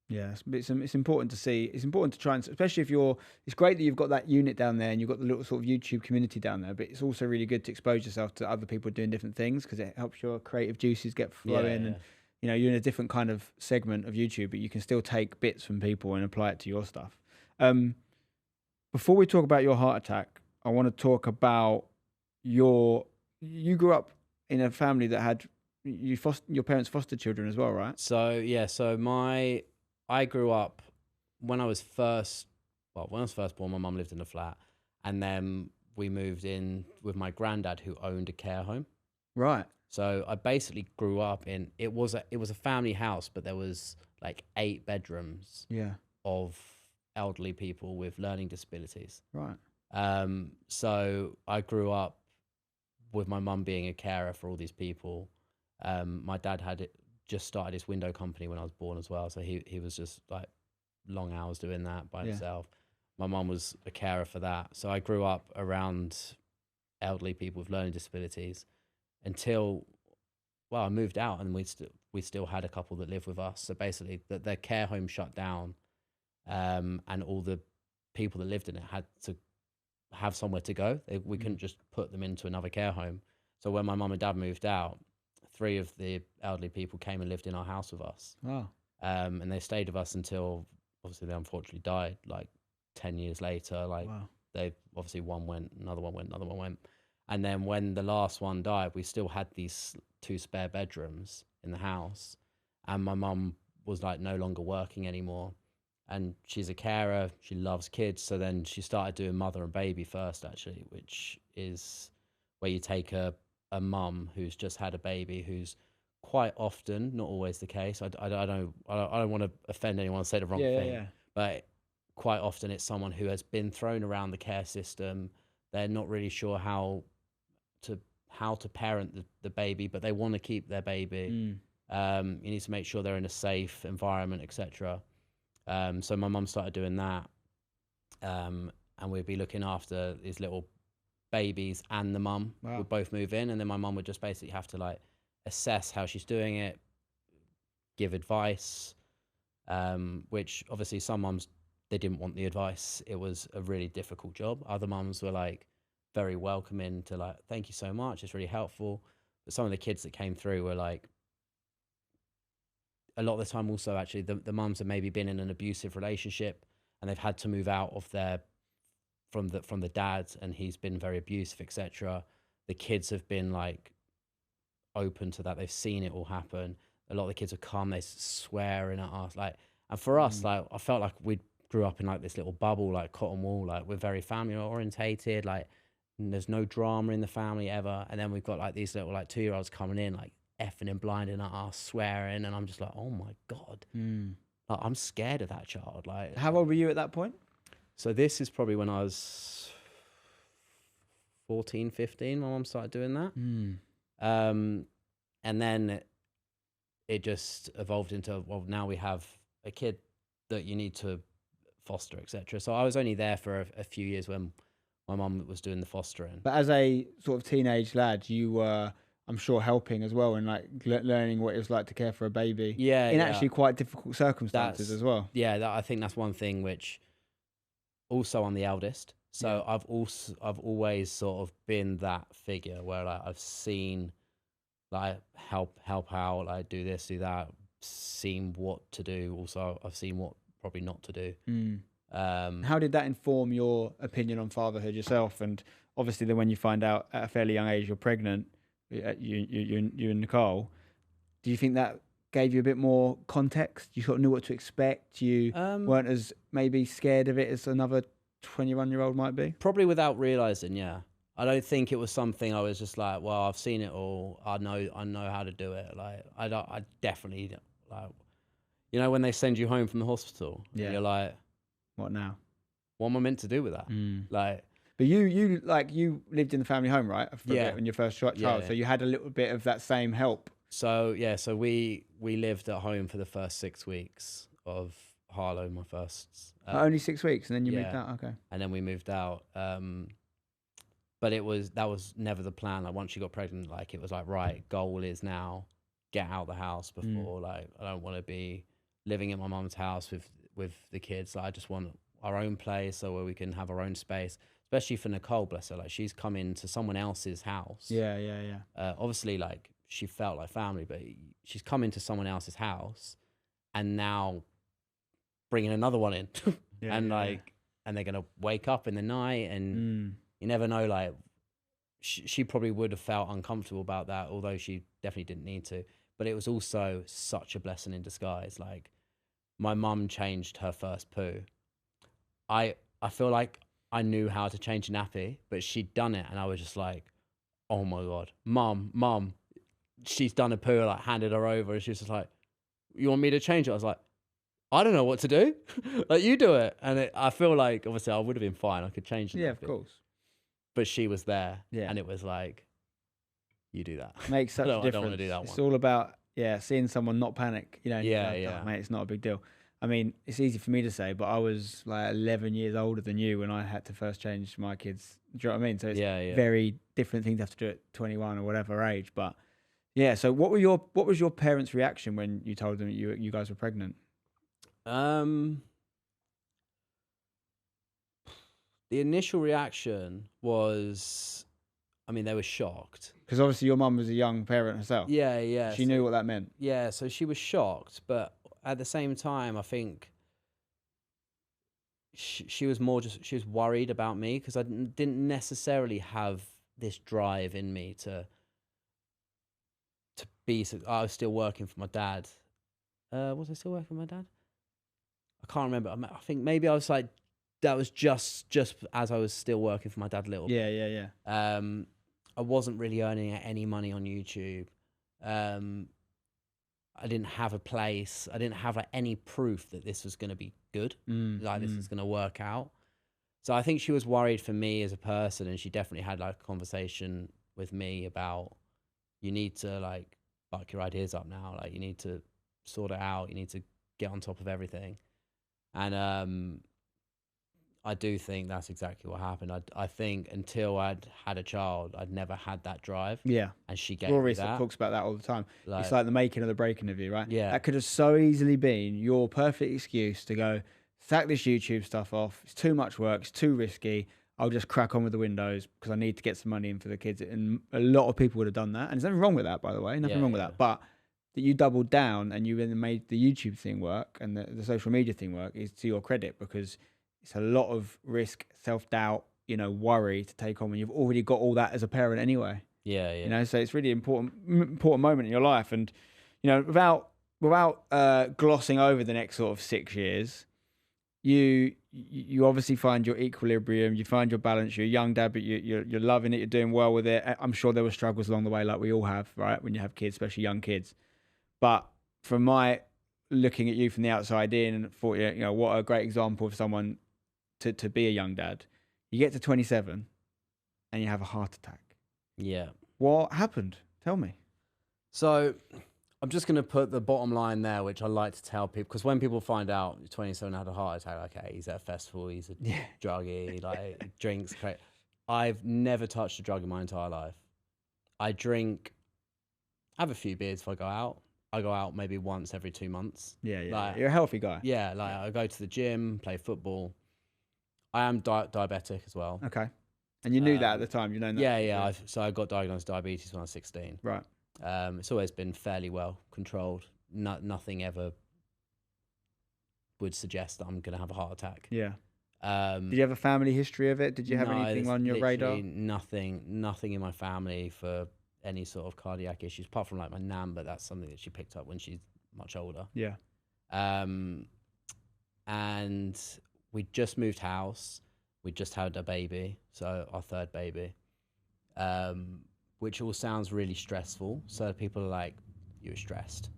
[SPEAKER 1] yeah, it's important to see. It's important to try and, especially if you're. It's great that you've got that unit down there and you've got the little sort of YouTube community down there. But it's also really good to expose yourself to other people doing different things because it helps your creative juices get flowing. And you're in a different kind of segment of YouTube, but you can still take bits from people and apply it to your stuff. Before we talk about your heart attack, I want to talk about you grew up in a family that had your parents fostered children as well, right?
[SPEAKER 2] So I grew up when I was first born. My mum lived in a flat, and then we moved in with my granddad, who owned a care home.
[SPEAKER 1] Right.
[SPEAKER 2] So I basically grew up in it was a family house, but there was like 8 bedrooms.
[SPEAKER 1] Yeah.
[SPEAKER 2] Of elderly people with learning disabilities.
[SPEAKER 1] Right.
[SPEAKER 2] So I grew up with my mum being a carer for all these people. My dad had just started his window company when I was born as well. So he was just like long hours doing that by himself. My mum was a carer for that. So I grew up around elderly people with learning disabilities until, well, I moved out and we still had a couple that lived with us. So basically their care home shut down, and all the people that lived in it had to have somewhere to go. We couldn't just put them into another care home. So when my mum and dad moved out, 3 of the elderly people came and lived in our house with us.
[SPEAKER 1] Wow.
[SPEAKER 2] And they stayed with us until, obviously, they unfortunately died like 10 years later. Like,
[SPEAKER 1] wow.
[SPEAKER 2] They obviously, one went, another one went. And then when the last one died, we still had these 2 spare bedrooms in the house. And my mum was like no longer working anymore. And she's a carer. She loves kids. So then she started doing mother and baby first, actually, which is where you take a mum who's just had a baby, who's quite often, not always the case. I don't want to offend anyone and say the wrong thing, but quite often it's someone who has been thrown around the care system. They're not really sure how to parent the baby, but they want to keep their baby. You need to make sure they're in a safe environment, etc. So my mum started doing that, and we'd be looking after these little babies and the mum would both move in, and then my mum would just basically have to like assess how she's doing it, give advice, which obviously some mums, they didn't want the advice. It was a really difficult job. Other mums were like very welcoming to like, thank you so much, it's really helpful. But some of the kids that came through were like, a lot of the time also actually the mums have maybe been in an abusive relationship and they've had to move out of from the dad, and he's been very abusive, etc. The kids have been like open to that. They've seen it all happen. A lot of the kids have come, they swearing at us, like, and for us, like, I felt like we grew up in like this little bubble, like cotton wool, like we're very family orientated, like there's no drama in the family ever. And then we've got like these little like 2-year-olds coming in, like effing and blinding at us, swearing, and I'm just like, oh my God, like, I'm scared of that child. Like,
[SPEAKER 1] how old were you at that point?
[SPEAKER 2] So this is probably when I was 14, 15, my mum started doing that. And then it just evolved into, well, now we have a kid that you need to foster, etc. So I was only there for a few years when my mum was doing the fostering.
[SPEAKER 1] But as a sort of teenage lad, you were, I'm sure, helping as well and like learning what it was like to care for a baby.
[SPEAKER 2] Yeah,
[SPEAKER 1] in actually quite difficult circumstances as well.
[SPEAKER 2] Yeah, I think that's one thing which. Also, I'm the eldest, so I've always sort of been that figure where like I've seen like help out, like do this, do that, seen what to do. Also, I've seen what probably not to do.
[SPEAKER 1] How did that inform your opinion on fatherhood yourself? And obviously, then when you find out at a fairly young age you're pregnant, you and Nicole, do you think that gave you a bit more context? You sort of knew what to expect. You weren't as maybe scared of it as another 21-year-old might be.
[SPEAKER 2] Probably without realizing, yeah. I don't think it was something I was just like, well, I've seen it all. I know how to do it. Like, I definitely, like, you know, when they send you home from the hospital, yeah, you're like,
[SPEAKER 1] what now?
[SPEAKER 2] What am I meant to do with that? Like,
[SPEAKER 1] but you lived in the family home, right?
[SPEAKER 2] Yeah.
[SPEAKER 1] When your first child,
[SPEAKER 2] Yeah.
[SPEAKER 1] so you had a little bit of that same help.
[SPEAKER 2] So yeah, so we lived at home for the first 6 weeks of Harlow, my first.
[SPEAKER 1] Only 6 weeks, and then you moved out. Okay.
[SPEAKER 2] And then we moved out. But that was never the plan. Like once she got pregnant, like it was like, right, goal is now get out of the house before like I don't want to be living in my mum's house with the kids. Like, I just want our own place, so where we can have our own space. Especially for Nicole, bless her. Like she's come into someone else's house.
[SPEAKER 1] Yeah.
[SPEAKER 2] Obviously, like she felt like family, but she's come into someone else's house, and now bringing another one in, and they're gonna wake up in the night, and you never know. Like she probably would have felt uncomfortable about that, although she definitely didn't need to. But it was also such a blessing in disguise. Like my mum changed her first poo. I feel like I knew how to change a nappy, but she'd done it, and I was just like, oh my God, mum, she's done a poo. Like handed her over, and she was just like, you want me to change it? I was like, I don't know what to do. Like you do it. And I feel like obviously I would have been fine. I could change it.
[SPEAKER 1] Yeah, of course.
[SPEAKER 2] But she was there, and it was like, you do that.
[SPEAKER 1] Makes such a difference.
[SPEAKER 2] I don't want to do that one.
[SPEAKER 1] It's all about seeing someone not panic. You know.
[SPEAKER 2] Yeah.
[SPEAKER 1] Oh, mate, it's not a big deal. I mean, it's easy for me to say, but I was like 11 years older than you when I had to first change my kids. Do you know what I mean? So it's very different thing to have to do at 21 or whatever age. But yeah, so what was your parents' reaction when you told them you guys were pregnant?
[SPEAKER 2] The initial reaction was, I mean, they were shocked.
[SPEAKER 1] Because obviously your mum was a young parent herself.
[SPEAKER 2] Yeah.
[SPEAKER 1] She knew what that meant.
[SPEAKER 2] Yeah, so she was shocked, but at the same time, I think she was she was worried about me because I didn't necessarily have this drive in me to be. I was still working for my dad. Was I still working for my dad? I can't remember. I think maybe I was like, that was just as I was still working for my dad a little bit.
[SPEAKER 1] Yeah.
[SPEAKER 2] I wasn't really earning any money on YouTube. I didn't have a place. I didn't have like any proof that this was going to be good. This is going to work out. So I think she was worried for me as a person, and she definitely had like a conversation with me about, you need to like buck your ideas up now. Like you need to sort it out. You need to get on top of everything. And I do think that's exactly what happened. I think until I'd had a child, I'd never had that drive.
[SPEAKER 1] Yeah.
[SPEAKER 2] And she gave me that.
[SPEAKER 1] Talks about that all the time. It's like the making or the breaking of you, right?
[SPEAKER 2] Yeah.
[SPEAKER 1] That could have so easily been your perfect excuse to go, sack this YouTube stuff off. It's too much work. It's too risky. I'll just crack on with the windows because I need to get some money in for the kids. And a lot of people would have done that. And there's nothing wrong with that, by the way. Nothing wrong with that. But that you doubled down and you then made the YouTube thing work and the social media thing work is to your credit, because it's a lot of risk, self-doubt, worry to take on when you've already got all that as a parent anyway.
[SPEAKER 2] Yeah.
[SPEAKER 1] So it's really important moment in your life. And, without glossing over the next sort of 6 years, you obviously find your equilibrium, you find your balance. You're a young dad, but you're loving it. You're doing well with it. I'm sure there were struggles along the way, like we all have, right? When you have kids, especially young kids. But from my looking at you from the outside in, and thought, what a great example of someone to be a young dad. You get to 27 and you have a heart attack.
[SPEAKER 2] Yeah.
[SPEAKER 1] What happened? Tell me.
[SPEAKER 2] So I'm just going to put the bottom line there, which I like to tell people, because when people find out 27 had a heart attack, okay, he's at a festival, he's a druggie, like drinks. I've never touched a drug in my entire life. I have a few beers if I go out. I go out maybe once every 2 months.
[SPEAKER 1] Yeah.
[SPEAKER 2] Like,
[SPEAKER 1] you're a healthy guy.
[SPEAKER 2] Yeah, like I go to the gym, play football. I am diabetic as well.
[SPEAKER 1] Okay. And you knew that at the time, you know that?
[SPEAKER 2] Yeah. So I got diagnosed with diabetes when I was 16.
[SPEAKER 1] Right.
[SPEAKER 2] It's always been fairly well controlled. Nothing ever would suggest that I'm going to have a heart attack.
[SPEAKER 1] Yeah. Did you have a family history of it? Did you have anything on your radar?
[SPEAKER 2] Nothing in my family for any sort of cardiac issues, apart from like my nan, but that's something that she picked up when she's much older.
[SPEAKER 1] Yeah.
[SPEAKER 2] And we just moved house. We just had a baby, so our third baby, which all sounds really stressful. So people are like, you were stressed.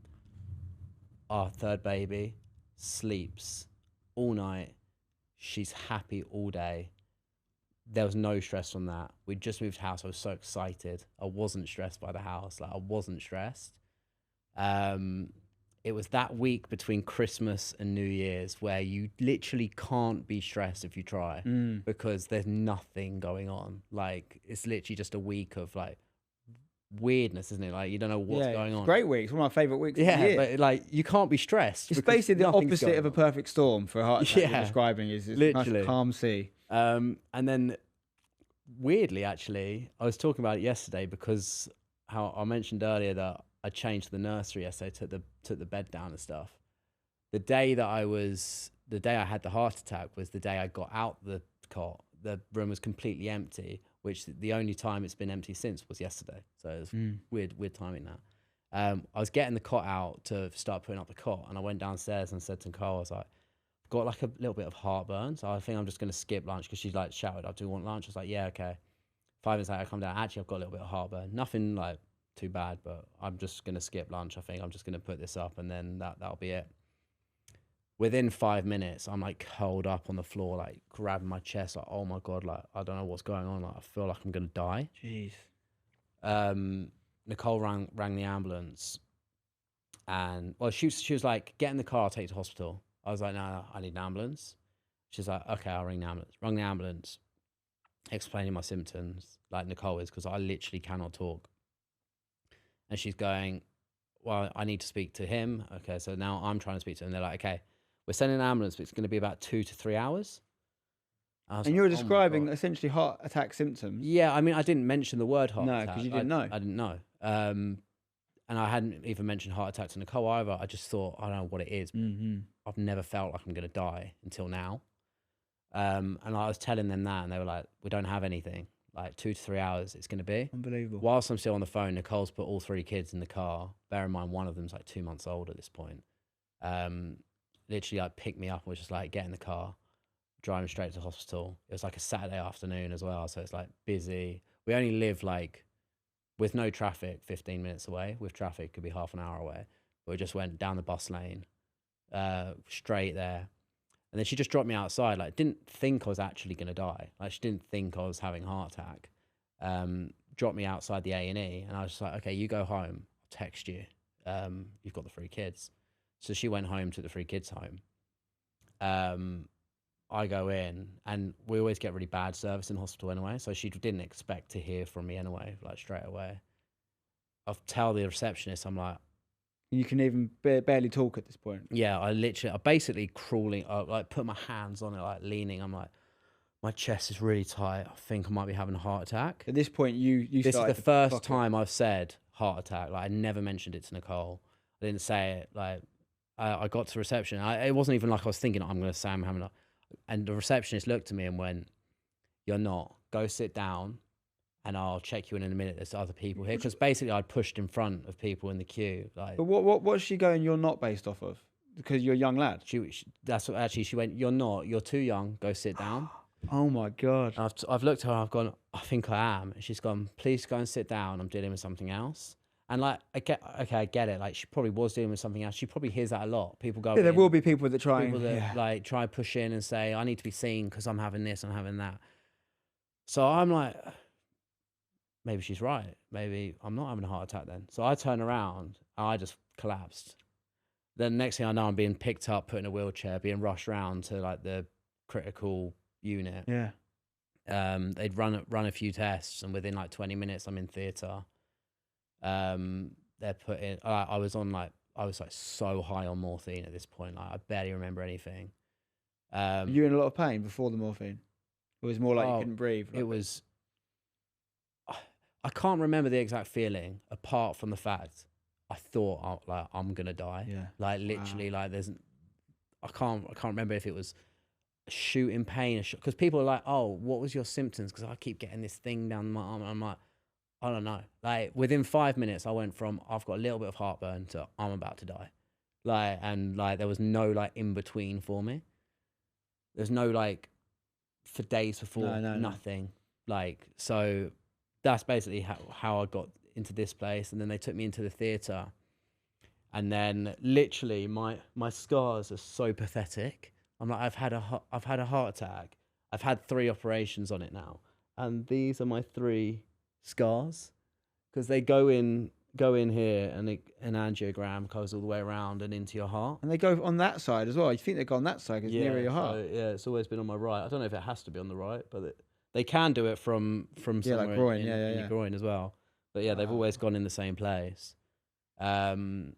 [SPEAKER 2] Our third baby sleeps all night. She's happy all day. There was no stress from that. We just moved house. I was so excited. I wasn't stressed by the house. Like, I wasn't stressed. It was that week between Christmas and New Year's where you literally can't be stressed if you try, because there's nothing going on. Like, it's literally just a week of like weirdness, isn't it? Like, you don't know what's going on.
[SPEAKER 1] Great week. It's one of my favorite weeks.
[SPEAKER 2] Yeah, but like, you can't be stressed.
[SPEAKER 1] It's basically the opposite of a perfect storm for a heart attack. You're describing is literally nice calm sea. And
[SPEAKER 2] then weirdly, actually, I was talking about it yesterday because how I mentioned earlier that I changed the nursery yesterday, took the bed down and stuff. The day I had the heart attack was the day I got out the cot. The room was completely empty, which the only time it's been empty since was yesterday. So it was weird timing that. I was getting the cot out to start putting up the cot, and I went downstairs and said to Nicole, I was like, I've got like a little bit of heartburn, so I think I'm just going to skip lunch, because she's like shouted, do you want lunch? I was like, yeah, okay. 5 minutes later, I come down, actually, I've got a little bit of heartburn. Nothing like too bad, but I'm just going to skip lunch. I think I'm just going to put this up, and then that'll be it. Within 5 minutes, I'm like curled up on the floor, like grabbing my chest, like, oh my God, like, I don't know what's going on. Like, I feel like I'm going to die.
[SPEAKER 1] Jeez.
[SPEAKER 2] Nicole rang the ambulance, and well, she was like, get in the car, I'll take you to hospital. I was like, no, I need an ambulance. She's like, okay, I'll ring the ambulance. Rung the ambulance, explaining my symptoms, like Nicole is, because I literally cannot talk. And she's going, well, I need to speak to him. Okay, so now I'm trying to speak to him. They're like, okay, we're sending an ambulance, but it's going to be about 2 to 3 hours.
[SPEAKER 1] And you were describing essentially heart attack symptoms.
[SPEAKER 2] Yeah, I mean, I didn't mention the word heart attack.
[SPEAKER 1] No, because you didn't know.
[SPEAKER 2] I didn't know. And I hadn't even mentioned heart attack to Nicole either. I just thought, I don't know what it is. I've never felt like I'm going to die until now. And I was telling them that, and they were like, we don't have anything. Like 2 to 3 hours it's going to be.
[SPEAKER 1] Unbelievable.
[SPEAKER 2] Whilst I'm still on the phone, Nicole's put all 3 kids in the car. Bear in mind, one of them's like 2 months old at this point. Literally, like, picked me up and was just like, get in the car, driving straight to the hospital. It was like a Saturday afternoon as well, so it's like busy. We only live like, with no traffic, 15 minutes away. With traffic, it could be half an hour away. But we just went down the bus lane, straight there. And then she just dropped me outside. Like, didn't think I was actually going to die. Like, she didn't think I was having a heart attack. Dropped me outside the A&E. And I was just like, okay, you go home. I'll text you. You've got the 3 kids. So she went home, took the 3 kids home. I go in, and we always get really bad service in hospital anyway. So she didn't expect to hear from me anyway, like straight away. I'll tell the receptionist, I'm like,
[SPEAKER 1] you can even barely talk at this point.
[SPEAKER 2] Yeah, I basically crawling, like put my hands on it, like leaning. I'm like, my chest is really tight. I think I might be having a heart attack.
[SPEAKER 1] At this point, this is the
[SPEAKER 2] first time I've said heart attack. Like, I never mentioned it to Nicole. I didn't say it. Like, I got to reception. It wasn't even like I was thinking, I'm going to say I'm having a... And the receptionist looked at me and went, you're not. Go sit down, and I'll check you in a minute. There's other people here. Because basically, I'd pushed in front of people in the queue. Like,
[SPEAKER 1] but what's she going, you're not based off of? Because you're a young lad?
[SPEAKER 2] That's what, actually, she went, you're not. You're too young. Go sit down.
[SPEAKER 1] Oh, my God.
[SPEAKER 2] And I've looked at her, and I've gone, I think I am. And she's gone, please go and sit down. I'm dealing with something else. And like, I get it. Like, she probably was dealing with something else. She probably hears that a lot. People go,
[SPEAKER 1] yeah, there will be people that try
[SPEAKER 2] like try and push in and say, I need to be seen because I'm having this, I'm having that. So I'm like, maybe she's right. Maybe I'm not having a heart attack then. So I turn around, and I just collapsed. Then next thing I know, I'm being picked up, put in a wheelchair, being rushed around to like the critical unit.
[SPEAKER 1] Yeah.
[SPEAKER 2] They'd run a few tests, and within like 20 minutes, I'm in theatre. They're putting, I was like so high on morphine at this point. Like, I barely remember anything.
[SPEAKER 1] Were you in a lot of pain before the morphine? It was more like you couldn't breathe.
[SPEAKER 2] It was, I can't remember the exact feeling apart from the fact I thought, like, I'm going to die.
[SPEAKER 1] Yeah.
[SPEAKER 2] Like, literally, like, I can't remember if it was shooting pain, because people are like, oh, what was your symptoms? Because I keep getting this thing down my arm. And I'm like, I don't know. Like within 5 minutes, I went from I've got a little bit of heartburn to I'm about to die. Like there was no like in between for me. There's no like for days before, nothing. Like, so that's basically how I got into this place. And then they took me into the theatre. And then literally my scars are so pathetic. I'm like, I've had a heart attack. I've had 3 operations on it now. And these are my 3 scars. Because they go in here, and an angiogram goes all the way around and into your heart.
[SPEAKER 1] And they go on that side as well. You think they go on that side because nearer your heart.
[SPEAKER 2] So, yeah, it's always been on my right. I don't know if it has to be on the right, but they can do it from somewhere
[SPEAKER 1] like groin,
[SPEAKER 2] in your groin as well. But yeah, they've always gone in the same place. And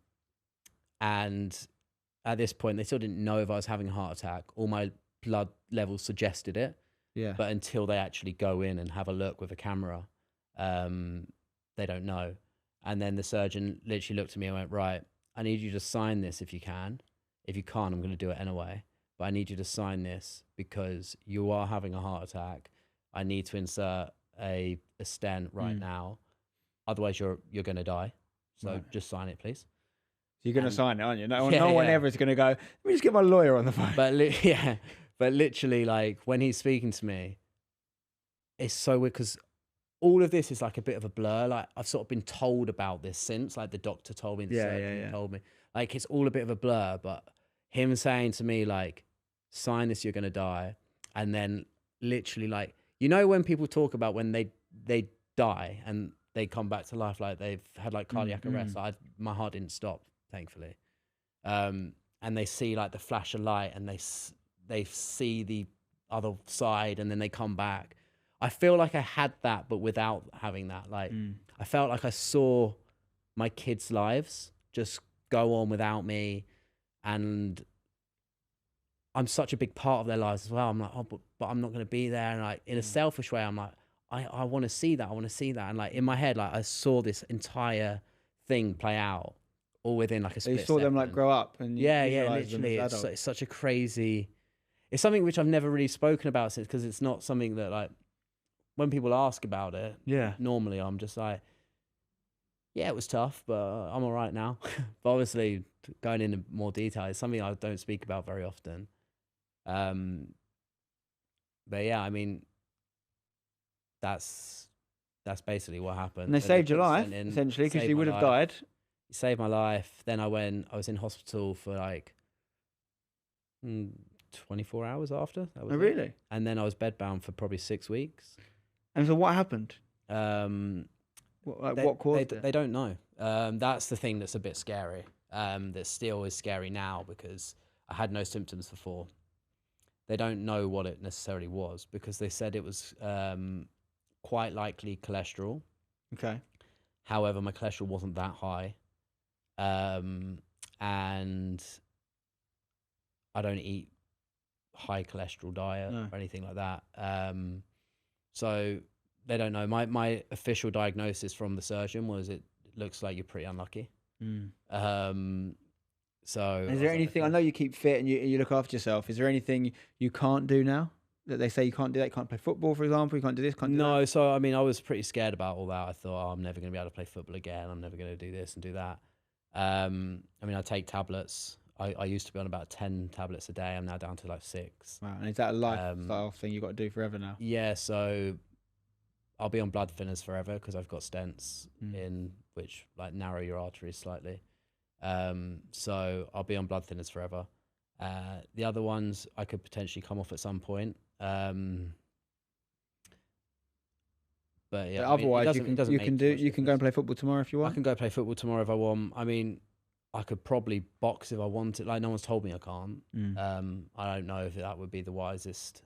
[SPEAKER 2] at this point, they still didn't know if I was having a heart attack. All my blood levels suggested it.
[SPEAKER 1] Yeah.
[SPEAKER 2] But until they actually go in and have a look with a camera, they don't know. And then the surgeon literally looked at me and went, right, I need you to sign this if you can. If you can't, I'm going to do it anyway. But I need you to sign this because you are having a heart attack. I need to insert a stent right now. Otherwise, you're going to die. So just sign it, please.
[SPEAKER 1] You're going to sign it, aren't you? No one ever is going to go, let me just get my lawyer on the phone.
[SPEAKER 2] But literally, like, when he's speaking to me, it's so weird because all of this is like a bit of a blur. Like, I've sort of been told about this since, like, the doctor told me, the surgeon told me. Like, it's all a bit of a blur, but him saying to me, like, sign this, you're going to die. And then literally, like, you know when people talk about when they die and they come back to life, like, they've had, like, cardiac arrest. My heart didn't stop, thankfully. And they see, like, the flash of light, and they see the other side, and then they come back. I feel like I had that, but without having that. Like, I felt like I saw my kids' lives just go on without me, and I'm such a big part of their lives as well. I'm like, oh, but I'm not going to be there. And like, in a selfish way, I'm like, I want to see that. I want to see that. And like, in my head, like, I saw this entire thing play out all within like a split
[SPEAKER 1] second. You saw them like grow up, and
[SPEAKER 2] literally, it's such a crazy. It's something which I've never really spoken about since, because it's not something that, like, when people ask about it, normally I'm just like, yeah, it was tough, but I'm all right now. But obviously, going into more detail, it's something I don't speak about very often. But yeah, I mean, that's basically what happened.
[SPEAKER 1] And they saved your life, essentially, because you would have died.
[SPEAKER 2] It saved my life. Then I was in hospital for like 24 hours after. That was
[SPEAKER 1] really?
[SPEAKER 2] And then I was bedbound for probably 6 weeks.
[SPEAKER 1] And so what happened?
[SPEAKER 2] What caused it? They don't know. That's the thing that's a bit scary. That still is scary now, because I had no symptoms before. They don't know what it necessarily was, because they said it was quite likely cholesterol.
[SPEAKER 1] Okay.
[SPEAKER 2] However, my cholesterol wasn't that high. And I don't eat high cholesterol diet or anything like that. So they don't know. My official diagnosis from the surgeon was, it looks like you're pretty unlucky. So
[SPEAKER 1] is there anything, I know you keep fit and you look after yourself. Is there anything you can't do now that they say you can't do? That you can't play football, for example? You can't do this, can't do that?
[SPEAKER 2] No, so I mean, I was pretty scared about all that. I thought, I'm never going to be able to play football again. I'm never going to do this and do that. I mean, I take tablets. I used to be on about 10 tablets a day. I'm now down to like 6.
[SPEAKER 1] Wow. And is that a lifestyle thing you've got to do forever now?
[SPEAKER 2] Yeah, so I'll be on blood thinners forever, because I've got stents in which like narrow your arteries slightly. So I'll be on blood thinners forever. The other ones I could potentially come off at some point. But yeah,
[SPEAKER 1] but otherwise, you can go and play football tomorrow if you want.
[SPEAKER 2] I can go play football tomorrow if I want. I mean, I could probably box if I wanted. Like, no one's told me I can't. I don't know if that would be the wisest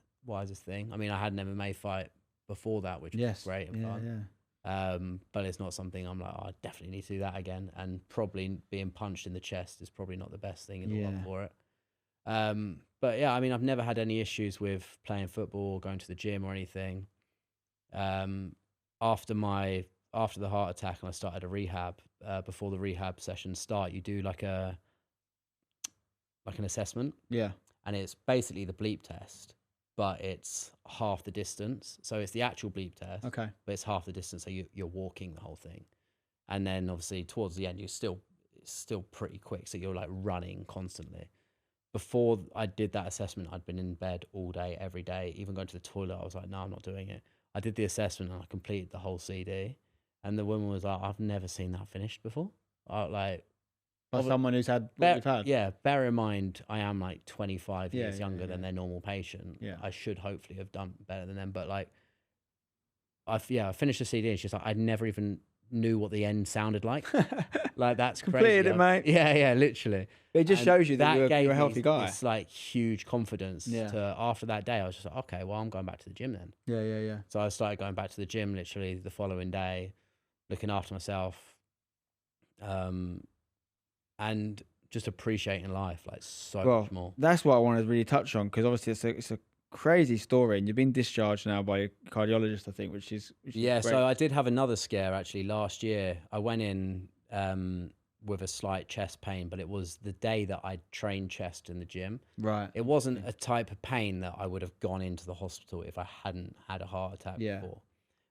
[SPEAKER 2] thing. I mean, I had an MMA fight before that, which was great and fun. But it's not something I'm like, I definitely need to do that again. And probably being punched in the chest is probably not the best thing in the world for it. But yeah, I mean, I've never had any issues with playing football or going to the gym or anything. After the heart attack, and I started a rehab, before the rehab sessions start, you do like like an assessment.
[SPEAKER 1] Yeah.
[SPEAKER 2] And it's basically the bleep test, but it's half the distance. So it's the actual bleep test,
[SPEAKER 1] Okay.
[SPEAKER 2] but it's half the distance. So you're walking the whole thing. And then obviously towards the end, it's still pretty quick. So you're like running constantly. Before I did that assessment, I'd been in bed all day, every day. Even going to the toilet, I was like, no, I'm not doing it. I did the assessment and I completed the whole CD. And the woman was like, I've never seen that finished before. Like,
[SPEAKER 1] by someone who's had what you've had.
[SPEAKER 2] Yeah, bear in mind, I am like 25 years younger than their normal patient.
[SPEAKER 1] Yeah.
[SPEAKER 2] I should hopefully have done better than them. But like, I finished the CD and she's like, I never even knew what the end sounded like. Like, that's crazy.
[SPEAKER 1] Completed it, mate.
[SPEAKER 2] Yeah, literally.
[SPEAKER 1] It just shows you that you're a healthy guy.
[SPEAKER 2] It's like huge confidence. After that day, I was just like, okay, well, I'm going back to the gym then.
[SPEAKER 1] Yeah.
[SPEAKER 2] So I started going back to the gym literally the following day, looking after myself, and just appreciating life like so much more.
[SPEAKER 1] That's what I want to really touch on, because obviously it's a crazy story, and you've been discharged now by a cardiologist, I think, which is
[SPEAKER 2] yeah.
[SPEAKER 1] great.
[SPEAKER 2] So I did have another scare actually last year. I went in with a slight chest pain, but it was the day that I trained chest in the gym.
[SPEAKER 1] Right.
[SPEAKER 2] It wasn't a type of pain that I would have gone into the hospital if I hadn't had a heart attack before.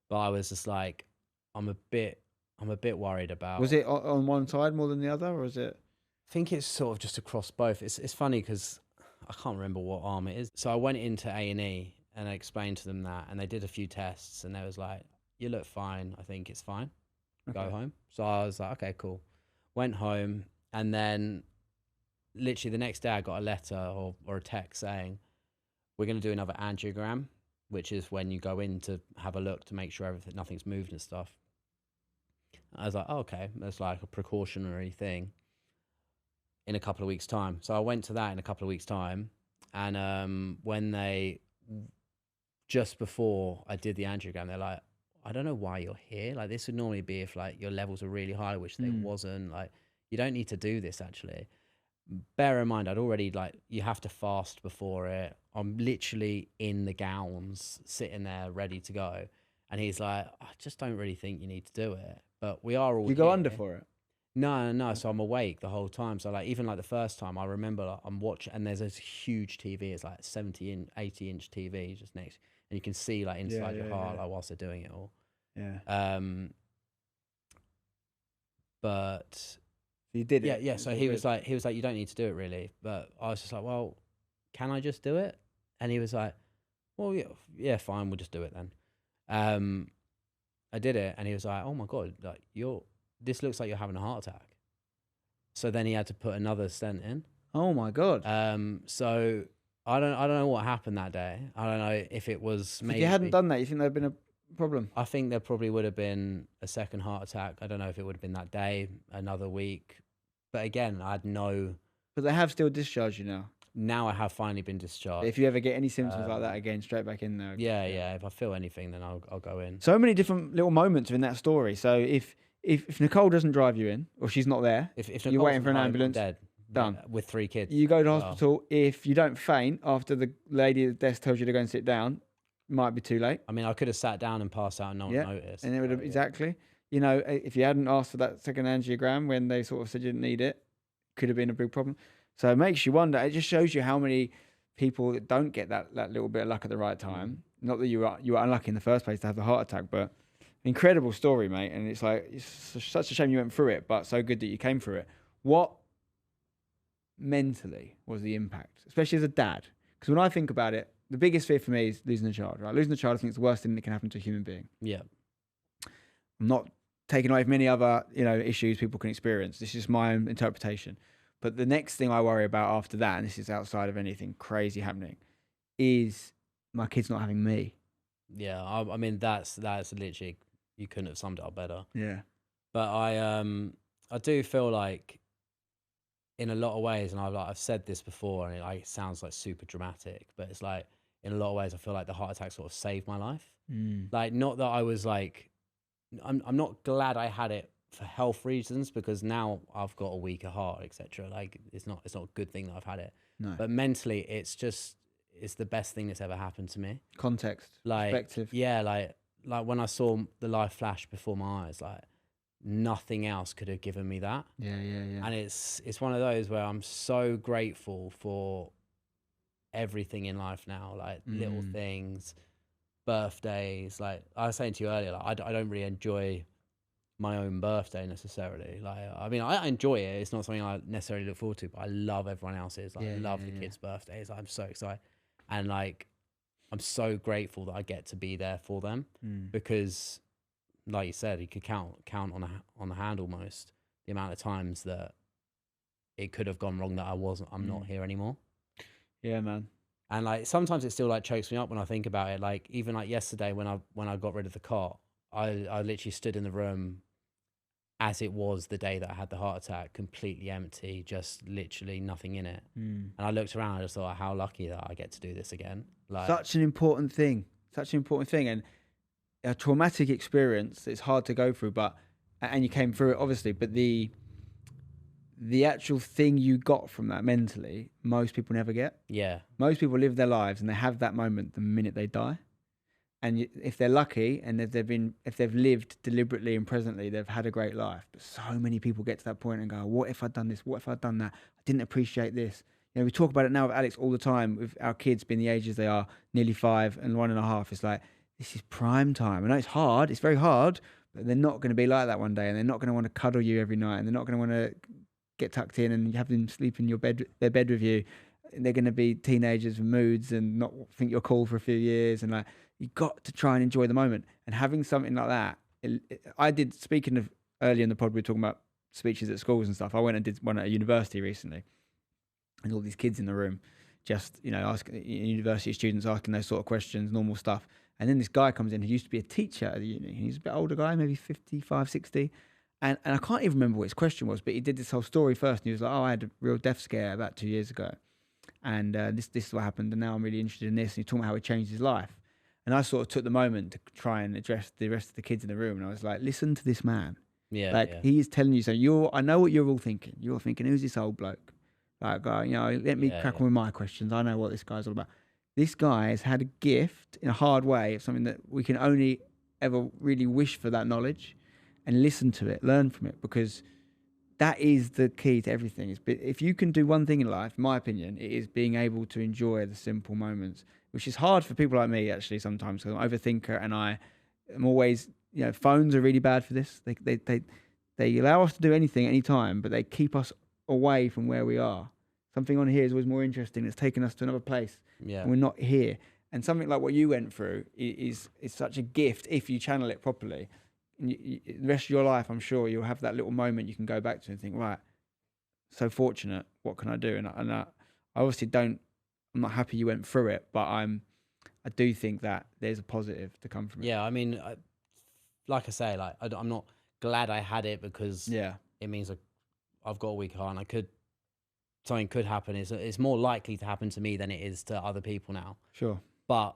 [SPEAKER 2] But I was just like, I'm a bit worried about.
[SPEAKER 1] Was it on one side more than the other, or is it?
[SPEAKER 2] I think it's sort of just across both. It's funny because I can't remember what arm it is. So I went into A&E and I explained to them that, and they did a few tests, and they was like, you look fine. I think it's fine.
[SPEAKER 1] Okay.
[SPEAKER 2] Go home. So I was like, okay, cool. Went home, and then literally the next day I got a letter or a text saying, we're going to do another angiogram, which is when you go in to have a look to make sure nothing's moved and stuff. I was like, oh, okay, that's like a precautionary thing in a couple of weeks' time. So I went to that in a couple of weeks' time, and when just before I did the angiogram, they're like, I don't know why you're here. Like, this would normally be if like your levels are really high, which they wasn't. Like, you don't need to do this actually. Bear in mind, I'd already you have to fast before it. I'm literally in the gowns, sitting there ready to go. And he's like, I just don't really think you need to do it. But we are all.
[SPEAKER 1] You go under for it?
[SPEAKER 2] No. So I'm awake the whole time. So like, even like the first time, I remember like, I'm watching, and there's this huge TV. It's like 80-inch TV just next, and you can see like inside your heart, like whilst they're doing it all.
[SPEAKER 1] Yeah.
[SPEAKER 2] But
[SPEAKER 1] you did it.
[SPEAKER 2] Yeah. So he was like, you don't need to do it really. But I was just like, well, can I just do it? And he was like, well, yeah, fine, we'll just do it then. I did it, and he was like, oh my God, like this looks like you're having a heart attack. So then he had to put another stent in.
[SPEAKER 1] Oh my God.
[SPEAKER 2] So I don't know what happened that day. I don't know if it was maybe.
[SPEAKER 1] If you hadn't done that, you think there'd been a problem?
[SPEAKER 2] I think there probably would have been a second heart attack. I don't know if it would have been that day, another week. But again, I had no.
[SPEAKER 1] But they have still discharged you now.
[SPEAKER 2] Now I have finally been discharged.
[SPEAKER 1] If you ever get any symptoms like that again, straight back in there.
[SPEAKER 2] Yeah. If I feel anything, then I'll go in.
[SPEAKER 1] So many different little moments in that story. So if Nicole doesn't drive you in, or she's not there,
[SPEAKER 2] if
[SPEAKER 1] you're waiting for an ambulance,
[SPEAKER 2] dead,
[SPEAKER 1] done.
[SPEAKER 2] With 3 kids.
[SPEAKER 1] You go to hospital. If you don't faint after the lady at the desk tells you to go and sit down, it might be too late.
[SPEAKER 2] I mean, I could have sat down and passed out and no one noticed.
[SPEAKER 1] And it would have exactly. You know, if you hadn't asked for that second angiogram when they sort of said you didn't need it, could have been a big problem. So it makes you wonder. It just shows you how many people that don't get that little bit of luck at the right time. Not that you were unlucky in the first place to have the heart attack, but incredible story, mate. And it's like, it's such a shame you went through it, but so good that you came through it. What mentally was the impact, especially as a dad? Because when I think about it, the biggest fear for me is losing a child, right? Losing a child, I think, is the worst thing that can happen to a human being.
[SPEAKER 2] Yeah.
[SPEAKER 1] I'm not taking away from any other, issues people can experience. This is my own interpretation. But the next thing I worry about after that, and this is outside of anything crazy happening, is my kids not having me.
[SPEAKER 2] Yeah, I mean that's literally, you couldn't have summed it up better.
[SPEAKER 1] Yeah.
[SPEAKER 2] But I do feel like in a lot of ways, and I've said this before, and it sounds like super dramatic, but it's like in a lot of ways I feel like the heart attack sort of saved my life. Like, not that I was like, I'm not glad I had it for health reasons, because now I've got a weaker heart, etc. Like, it's not a good thing that I've had it.
[SPEAKER 1] No.
[SPEAKER 2] But mentally, it's the best thing that's ever happened to me.
[SPEAKER 1] Context,
[SPEAKER 2] like,
[SPEAKER 1] perspective.
[SPEAKER 2] Yeah, like when I saw the life flash before my eyes, like nothing else could have given me that.
[SPEAKER 1] Yeah.
[SPEAKER 2] And it's one of those where I'm so grateful for everything in life now, like little things, birthdays. Like I was saying to you earlier, like I don't really enjoy my own birthday necessarily. Like, I mean, I enjoy it. It's not something I necessarily look forward to, but I love everyone else's. Like, I love the kids' birthdays. I'm so excited. And like, I'm so grateful that I get to be there for them because, like you said, you could count on the hand almost the amount of times that it could have gone wrong that I'm not here anymore.
[SPEAKER 1] Yeah, man.
[SPEAKER 2] And like, sometimes it still like chokes me up when I think about it. Like, even like yesterday when I got rid of the cot, I literally stood in the room as it was the day that I had the heart attack, completely empty, just literally nothing in it. And I looked around and I just thought, how lucky that I get to do this again. Like,
[SPEAKER 1] such an important thing, and a traumatic experience. It's hard to go through, and you came through it obviously, but the actual thing you got from that mentally, most people never get.
[SPEAKER 2] Yeah.
[SPEAKER 1] Most people live their lives and they have that moment the minute they die. And if they're lucky and if they've lived deliberately and presently, they've had a great life. But so many people get to that point and go, what if I'd done this? What if I'd done that? I didn't appreciate this. You know, we talk about it now with Alex all the time, with our kids being the ages they are, nearly 5 and 1.5. It's like, this is prime time. I know it's hard. It's very hard, but they're not going to be like that one day. And they're not going to want to cuddle you every night. And they're not going to want to get tucked in and have them sleep in their bed with you. And they're going to be teenagers with moods and not think you're cool for a few years. And like, you got to try and enjoy the moment. And having something like that, I did, speaking of earlier in the pod, we were talking about speeches at schools and stuff. I went and did one at a university recently, and all these kids in the room, just, you know, asking university students asking those sort of questions, normal stuff. And then this guy comes in who used to be a teacher at the uni. He's a bit older guy, maybe 55, 60. And I can't even remember what his question was, but he did this whole story first. And he was like, I had a real death scare about 2 years ago. And this is what happened. And now I'm really interested in this. And he talked about how it changed his life. And I sort of took the moment to try and address the rest of the kids in the room. And I was like, listen to this man.
[SPEAKER 2] Yeah.
[SPEAKER 1] He is telling you, so I know what you're all thinking. You're thinking, who's this old bloke? Like, you know, let me crack on with my questions. I know what this guy's all about. This guy has had a gift in a hard way of something that we can only ever really wish for, that knowledge, and listen to it, learn from it, because that is the key to everything. If you can do one thing in life, in my opinion, it is being able to enjoy the simple moments, which is hard for people like me, actually, sometimes, because I'm an overthinker and I'm always, you know, phones are really bad for this. They allow us to do anything, anytime, but they keep us away from where we are. Something on here is always more interesting. It's taken us to another place.
[SPEAKER 2] Yeah.
[SPEAKER 1] And we're not here. And something like what you went through is such a gift if you channel it properly. And the rest of your life, I'm sure you'll have that little moment you can go back to and think, right, so fortunate. What can I do? And I obviously I'm not happy you went through it, but I do think that there's a positive to come from it.
[SPEAKER 2] Yeah, I mean, like I say, like I'm not glad I had it, because it means I've got a weak heart, and something could happen. It's more likely to happen to me than it is to other people now.
[SPEAKER 1] Sure.
[SPEAKER 2] But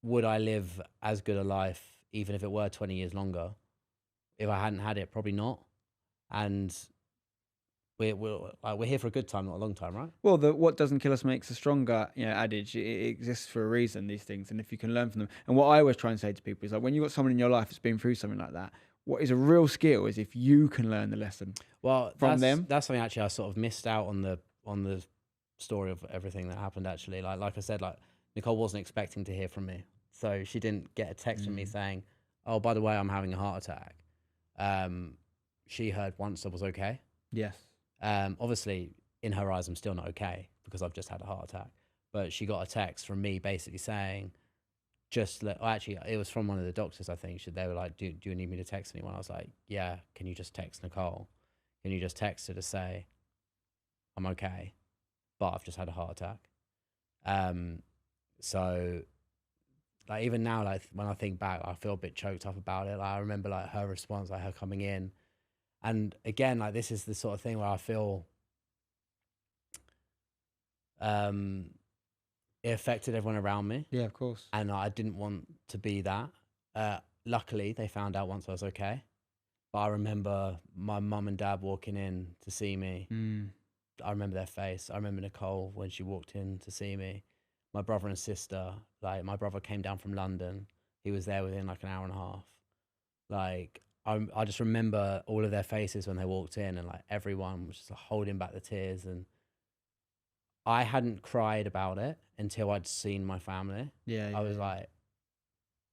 [SPEAKER 2] would I live as good a life, even if it were 20 years longer, if I hadn't had it? Probably not. And we're here for a good time, not a long time, right?
[SPEAKER 1] Well, what doesn't kill us makes us stronger, you know, adage. It exists for a reason, these things, and if you can learn from them. And what I always try and say to people is, like, when you've got someone in your life that's been through something like that, what is a real skill is if you can learn the lesson from them.
[SPEAKER 2] That's something actually I sort of missed out on the story of everything that happened, actually. Like I said, like, Nicole wasn't expecting to hear from me, so she didn't get a text from me saying, oh, by the way, I'm having a heart attack. She heard once I was okay.
[SPEAKER 1] Yes.
[SPEAKER 2] Obviously, in her eyes, I'm still not okay because I've just had a heart attack. But she got a text from me basically saying, actually, it was from one of the doctors, I think. They were like, do you need me to text anyone? I was like, yeah, can you just text Nicole? Can you just text her to say, I'm okay, but I've just had a heart attack? So, like, even now, like, when I think back, I feel a bit choked up about it. Like, I remember, like, her response, like her coming in. And again, like, this is the sort of thing where I feel it affected everyone around me.
[SPEAKER 1] Yeah, of course.
[SPEAKER 2] And I didn't want to be that. Luckily, they found out once I was okay. But I remember my mum and dad walking in to see me. I remember their face. I remember Nicole when she walked in to see me. My brother and sister, like, my brother came down from London. He was there within like an hour and a half. Like, I just remember all of their faces when they walked in, and like everyone was just holding back the tears, and I hadn't cried about it until I'd seen my family.
[SPEAKER 1] Yeah,
[SPEAKER 2] I was like,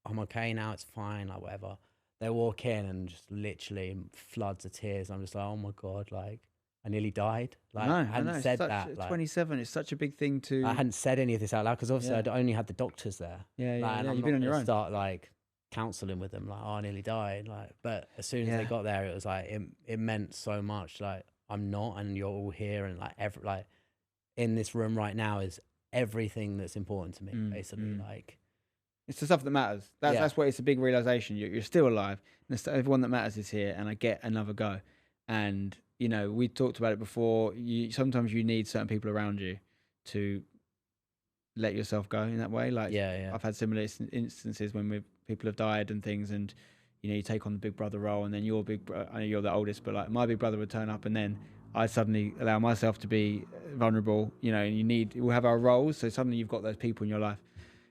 [SPEAKER 2] I'm okay now, it's fine, like whatever. They walk in and just literally floods of tears. I'm just like, oh my God, like I nearly died. Like I hadn't said that.
[SPEAKER 1] Like, 27, it's such a big thing to.
[SPEAKER 2] I hadn't said any of this out loud because obviously I'd only had the doctors there.
[SPEAKER 1] Yeah,
[SPEAKER 2] you've
[SPEAKER 1] been on your own.
[SPEAKER 2] Start like counselling with them, like, oh, I nearly died. Like, but as soon as they got there, it was like it meant so much. Like, I'm not, and you're all here, and like in this room right now is everything that's important to me, basically. Like,
[SPEAKER 1] it's the stuff that matters. That's what it's a big realization. You're still alive, and everyone that matters is here, and I get another go. And you know, we talked about it before. Sometimes you need certain people around you to let yourself go in that way. Like, I've had similar instances when people have died and things, and you know, you take on the big brother role, and then your I know you're the oldest, but like my big brother would turn up, and then I suddenly allow myself to be vulnerable. You know, and we'll have our roles, so suddenly you've got those people in your life.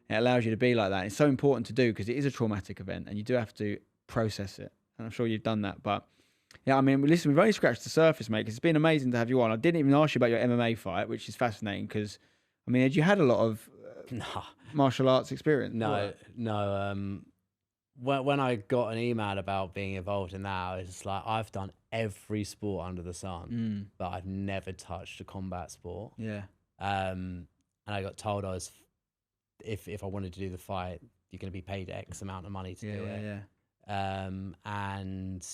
[SPEAKER 1] It allows you to be like that. It's so important to do because it is a traumatic event, and you do have to process it. And I'm sure you've done that, but. Yeah, I mean, listen, we've only scratched the surface, mate, because it's been amazing to have you on. I didn't even ask you about your MMA fight, which is fascinating because, I mean, had you had a lot of martial arts experience?
[SPEAKER 2] No. When I got an email about being involved in that, it's like, I've done every sport under the sun, but I've never touched a combat sport.
[SPEAKER 1] Yeah.
[SPEAKER 2] And I got told if I wanted to do the fight, you're going to be paid X amount of money to do it. Yeah. And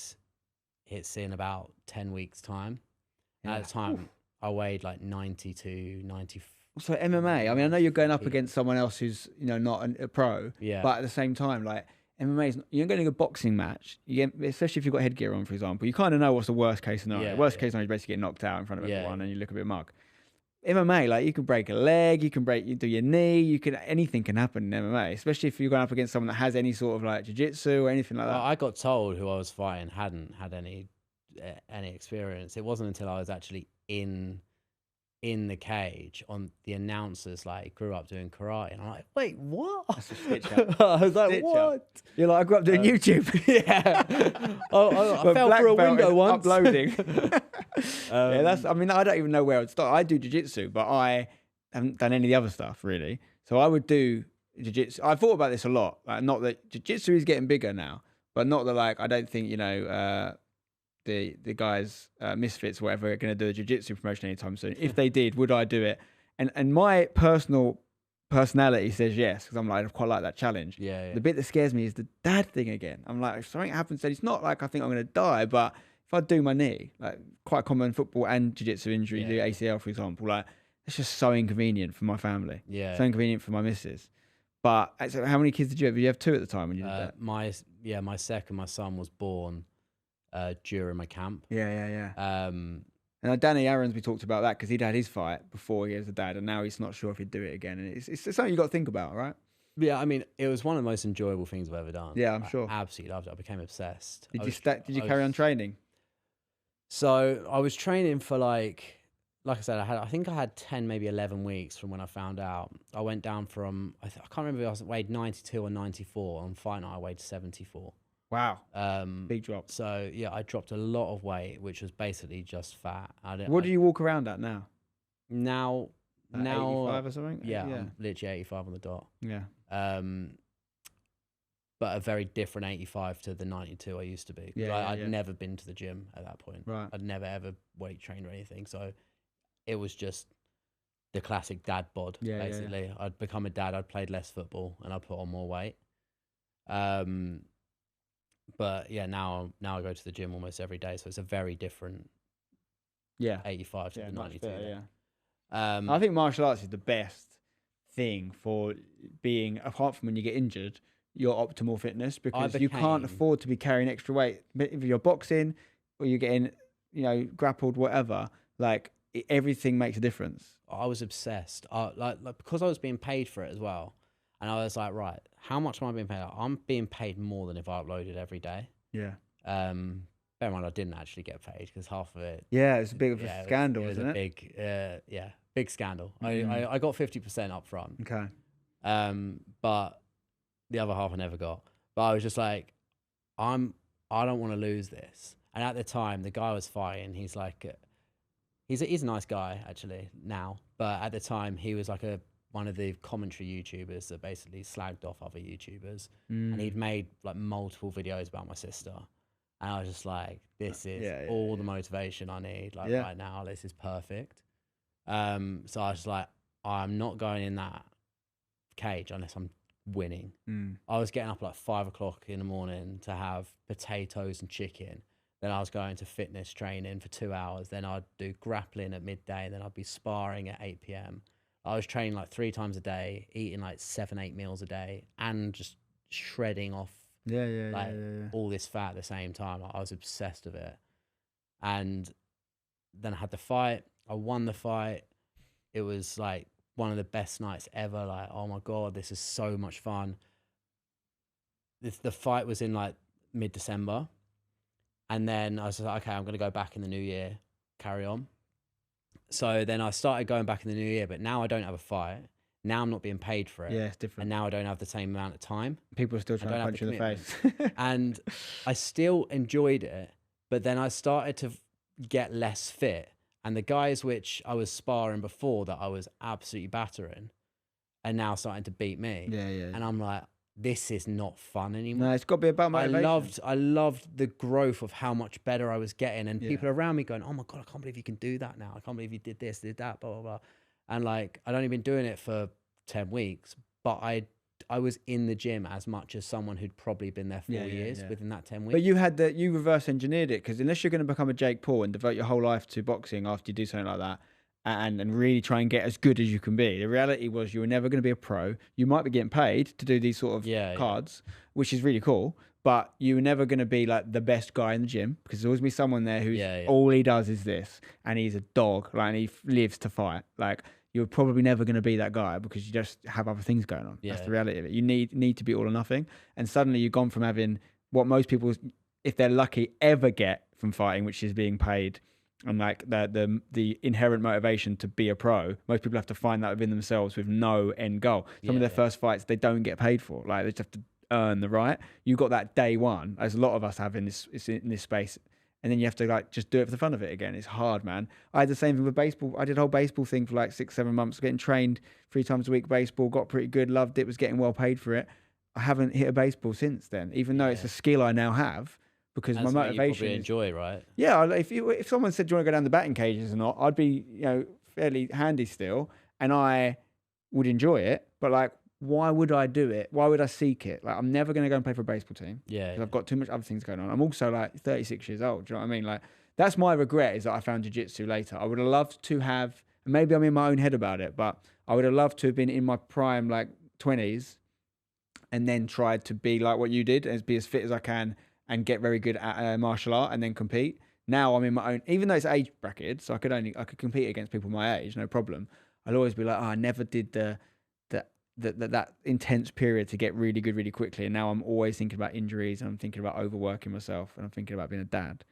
[SPEAKER 2] it's in about 10 weeks time. At the time, I weighed like 92, 94.
[SPEAKER 1] So MMA, I mean, I know you're going up against someone else who's, you know, not a pro, but at the same time, like MMA, you're going to a boxing match, especially if you've got headgear on, for example, you kind of know what's the worst case scenario. Worst case scenario is basically get knocked out in front of everyone and you look a bit mug. MMA, like you can break a leg, you do your knee, anything can happen in MMA, especially if you're going up against someone that has any sort of like jiu-jitsu or anything like that.
[SPEAKER 2] I got told who I was fighting hadn't had any experience. It wasn't until I was actually in the cage on the announcers like grew up doing karate, and I'm like, wait, what?
[SPEAKER 1] That's a stitch up.
[SPEAKER 2] I was like, what?
[SPEAKER 1] You're like, I grew up doing YouTube.
[SPEAKER 2] I fell through a window once.
[SPEAKER 1] Uploading. I mean, I don't even know where I'd start. I do jiu-jitsu, but I haven't done any of the other stuff really. So I would do jiu-jitsu. I thought about this a lot. Like, not that jiu-jitsu is getting bigger now, but not that like I don't think, you know, the guys, Misfits, or whatever, are going to do a jiu-jitsu promotion anytime soon. If they did, would I do it? And my personality says yes, because I'm like, I quite like that challenge.
[SPEAKER 2] Yeah.
[SPEAKER 1] The bit that scares me is the dad thing again. I'm like, if something happens, then it's not like I think I'm going to die, but if I do my knee, like quite common football and jiu-jitsu injury, do ACL, for example, like it's just so inconvenient for my family.
[SPEAKER 2] Yeah.
[SPEAKER 1] So inconvenient for my missus. But so how many kids did you have? Did you have 2 at the time when you did that?
[SPEAKER 2] My son was born during my camp.
[SPEAKER 1] Yeah. And Danny Aaron's, we talked about that because he'd had his fight before he has a dad, and now he's not sure if he'd do it again. And it's something you got to think about, right?
[SPEAKER 2] Yeah, I mean, it was one of the most enjoyable things I've ever done.
[SPEAKER 1] Yeah, I'm sure.
[SPEAKER 2] I absolutely loved it. I became obsessed.
[SPEAKER 1] Did you carry on training?
[SPEAKER 2] So I was training for like I said, I think I had 10, maybe 11 weeks from when I found out. I went down from, I can't remember if I weighed 92 or 94. On fight night, I weighed 74.
[SPEAKER 1] Wow. Big drop.
[SPEAKER 2] So yeah, I dropped a lot of weight, which was basically just fat.
[SPEAKER 1] What do you walk around at now?
[SPEAKER 2] Now
[SPEAKER 1] 85 or something?
[SPEAKER 2] Yeah, I'm literally 85 on the dot.
[SPEAKER 1] Yeah.
[SPEAKER 2] But a very different 85 to the 92 I used to be. I'd never been to the gym at that point.
[SPEAKER 1] Right.
[SPEAKER 2] I'd never ever weight trained or anything. So it was just the classic dad bod, basically. Yeah. I'd become a dad, I'd played less football, and I put on more weight. But yeah, now I go to the gym almost every day, so it's a very different 85 to the 92.
[SPEAKER 1] Better, I think martial arts is the best thing for being, apart from when you get injured, your optimal fitness, because you can't afford to be carrying extra weight. If you're boxing or you're getting, grappled, whatever, like everything makes a difference.
[SPEAKER 2] I was obsessed. Like because I was being paid for it as well. And I was like, right, how much am I being paid? I'm being paid more than if I uploaded every day.
[SPEAKER 1] Yeah.
[SPEAKER 2] Bear in mind, I didn't actually get paid because half of it.
[SPEAKER 1] Yeah, it's a big a scandal, isn't it?
[SPEAKER 2] Big scandal. I got 50% up front.
[SPEAKER 1] Okay.
[SPEAKER 2] But the other half I never got. But I was just like, I'm I don't want to lose this. And at the time, the guy I was fighting, he's like, he's a nice guy actually now, but at the time he was like one of the commentary YouTubers that basically slagged off other YouTubers, and he'd made like multiple videos about my sister. And I was just like, this is all the motivation I need. Like right now, this is perfect. So I was like, I'm not going in that cage unless I'm winning. I was getting up at like 5 o'clock in the morning to have potatoes and chicken. Then I was going to fitness training for 2 hours. Then I'd do grappling at midday. And then I'd be sparring at 8 p.m. I was training like 3 times a day, eating like 7-8 meals a day, and just shredding off all this fat at the same time. Like, I was obsessed with it. And then I had the fight. I won the fight. It was like one of the best nights ever. Like, oh my God, this is so much fun. The fight was in like mid-December. And then I was like, okay, I'm going to go back in the new year, carry on. So then I started going back in the new year, but now I don't have a fight. Now I'm not being paid for it.
[SPEAKER 1] Yeah, it's different.
[SPEAKER 2] And now I don't have the same amount of time.
[SPEAKER 1] People are still trying to punch you in the face.
[SPEAKER 2] And I still enjoyed it, but then I started to get less fit. And the guys which I was sparring before that I was absolutely battering are now starting to beat me.
[SPEAKER 1] Yeah.
[SPEAKER 2] And I'm like, this is not fun anymore.
[SPEAKER 1] No, it's got to be about motivation.
[SPEAKER 2] I loved the growth of how much better I was getting, and people around me going, oh my God, I can't believe you can do that now. I can't believe you did this, did that, blah, blah, blah. And like, I'd only been doing it for 10 weeks, but I was in the gym as much as someone who'd probably been there 4 years within that 10 weeks.
[SPEAKER 1] But you reverse engineered it, because unless you're going to become a Jake Paul and devote your whole life to boxing after you do something like that, and really try and get as good as you can be. The reality was you were never going to be a pro. You might be getting paid to do these sort of cards, which is really cool, but you were never going to be like the best guy in the gym, because there's always be someone there who's all he does is this, and he's a dog, like, and he lives to fight. Like, you're probably never going to be that guy because you just have other things going on. That's the reality of it. You need to be all or nothing. And suddenly you've gone from having what most people, if they're lucky, ever get from fighting, which is being paid, and like the inherent motivation to be a pro. Most people have to find that within themselves with no end goal. Some of their first fights they don't get paid for. Like, they just have to earn the right. You got that day one, as a lot of us have in this space, and then you have to like just do it for the fun of it again. It's hard, man. I had the same thing with baseball. I did a whole baseball thing for like 6-7 months, getting trained 3 times a week baseball, got pretty good, loved it, was getting well paid for it. I haven't hit a baseball since then, even though it's a skill I now have. Because my motivation
[SPEAKER 2] you probably enjoy, right?
[SPEAKER 1] Yeah, if someone said, do you want to go down the batting cages or not, I'd be, fairly handy still, and I would enjoy it. But like, why would I do it? Why would I seek it? Like, I'm never going to go and play for a baseball team.
[SPEAKER 2] Yeah.
[SPEAKER 1] Because I've got too much other things going on. I'm also like 36 years old. Do you know what I mean? Like, that's my regret, is that I found jiu-jitsu later. I would have loved to have, maybe I'm in my own head about it, but I would have loved to have been in my prime, like 20s, and then tried to be like what you did, and be as fit as I can, and get very good at martial art, and then compete. Now I'm in my own, even though it's age bracket, so I could compete against people my age, no problem. I'll always be like, oh, I never did that intense period to get really good really quickly. And now I'm always thinking about injuries, and I'm thinking about overworking myself, and I'm thinking about being a dad.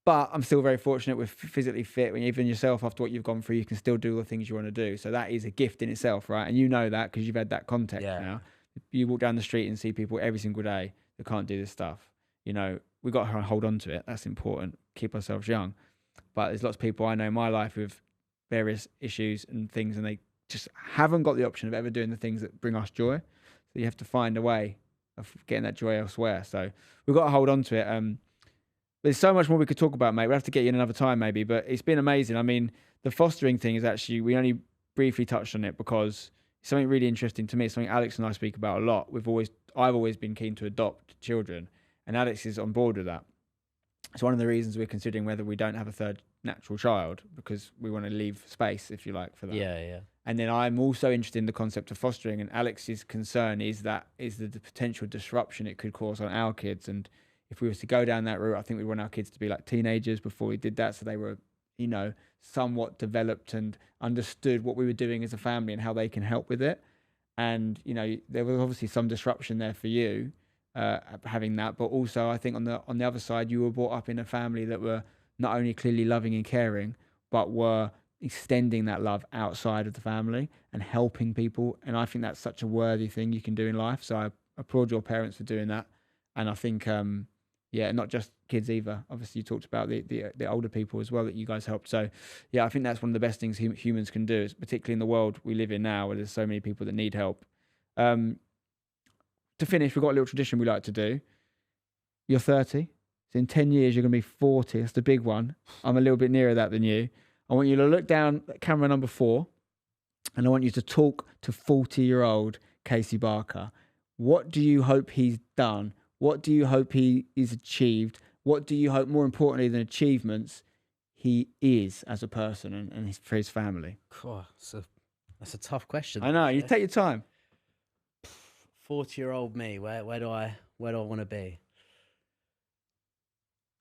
[SPEAKER 1] But I'm still very fortunate with physically fit. When even yourself, after what you've gone through, you can still do the things you want to do. So that is a gift in itself, right? And you know that because you've had that context now. You walk down the street and see people every single day that can't do this stuff. We got to hold on to it. That's important. Keep ourselves young. But there's lots of people I know in my life with various issues and things, and they just haven't got the option of ever doing the things that bring us joy. So you have to find a way of getting that joy elsewhere. So we've got to hold on to it. There's so much more we could talk about, mate. We'll have to get you in another time maybe, but it's been amazing. I mean, the fostering thing is actually, we only briefly touched on it because it's something really interesting to me. It's something Alex and I speak about a lot. I've always been keen to adopt children, and Alex is on board with that. It's one of the reasons we're considering whether we don't have a third natural child, because we want to leave space, if you like, for that.
[SPEAKER 2] Yeah.
[SPEAKER 1] And then I'm also interested in the concept of fostering, and Alex's concern is the potential disruption it could cause on our kids. And if we was to go down that route, I think we want our kids to be like teenagers before we did that, so they were, somewhat developed and understood what we were doing as a family and how they can help with it. And there was obviously some disruption there for you having that, but also I think on the other side, you were brought up in a family that were not only clearly loving and caring, but were extending that love outside of the family and helping people. And I think that's such a worthy thing you can do in life. So I applaud your parents for doing that. And I think yeah, not just kids either. Obviously, you talked about the older people as well that you guys helped. So, yeah, I think that's one of the best things humans can do, particularly in the world we live in now, where there's so many people that need help. To finish, we've got a little tradition we like to do. You're 30. So in 10 years, you're going to be 40. That's the big one. I'm a little bit nearer that than you. I want you to look down at camera number 4, and I want you to talk to 40-year-old Casey Barker. What do you hope he's done? What do you hope he is achieved? What do you hope, more importantly than achievements, he is as a person and for his family?
[SPEAKER 2] Oh, that's a tough question.
[SPEAKER 1] I know. You take your time.
[SPEAKER 2] 40-year-old me. Where do I want to be?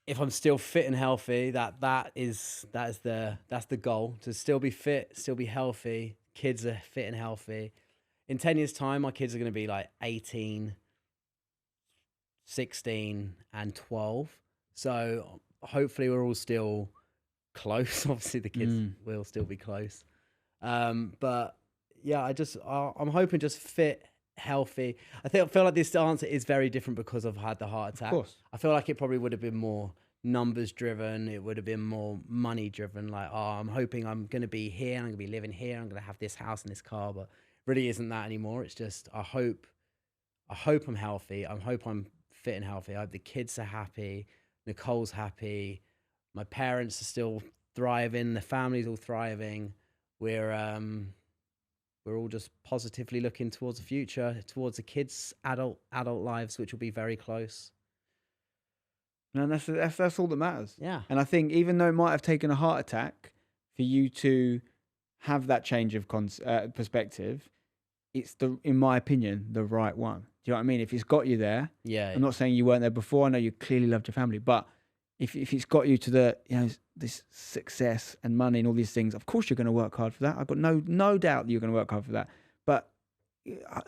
[SPEAKER 2] If I'm still fit and healthy, that's the goal. To still be fit, still be healthy. Kids are fit and healthy. In 10 years' time, my kids are going to be like 18, 16, and 12. So hopefully we're all still close. Obviously, the kids will still be close. But yeah, I'm hoping just fit, healthy. I feel like this answer is very different because I've had the heart attack.
[SPEAKER 1] Of course.
[SPEAKER 2] I feel like it probably would have been more numbers driven. It would have been more money driven. Like, oh, I'm hoping I'm going to be here. I'm going to be living here. I'm going to have this house and this car. But really isn't that anymore. It's just, I hope I'm healthy. I hope I'm fit and healthy. I hope the kids are happy. Nicole's happy. My parents are still thriving. The family's all thriving. We're all just positively looking towards the future, towards the kids' adult lives, which will be very close.
[SPEAKER 1] And that's all that matters.
[SPEAKER 2] Yeah.
[SPEAKER 1] And I think even though it might have taken a heart attack for you to have that change of perspective, it's in my opinion, the right one. Do you know what I mean? If it's got you there,
[SPEAKER 2] yeah.
[SPEAKER 1] I'm not saying you weren't there before. I know you clearly loved your family, but if it's got you to the, this success and money and all these things, of course you're going to work hard for that. I've got no doubt that you're going to work hard for that, but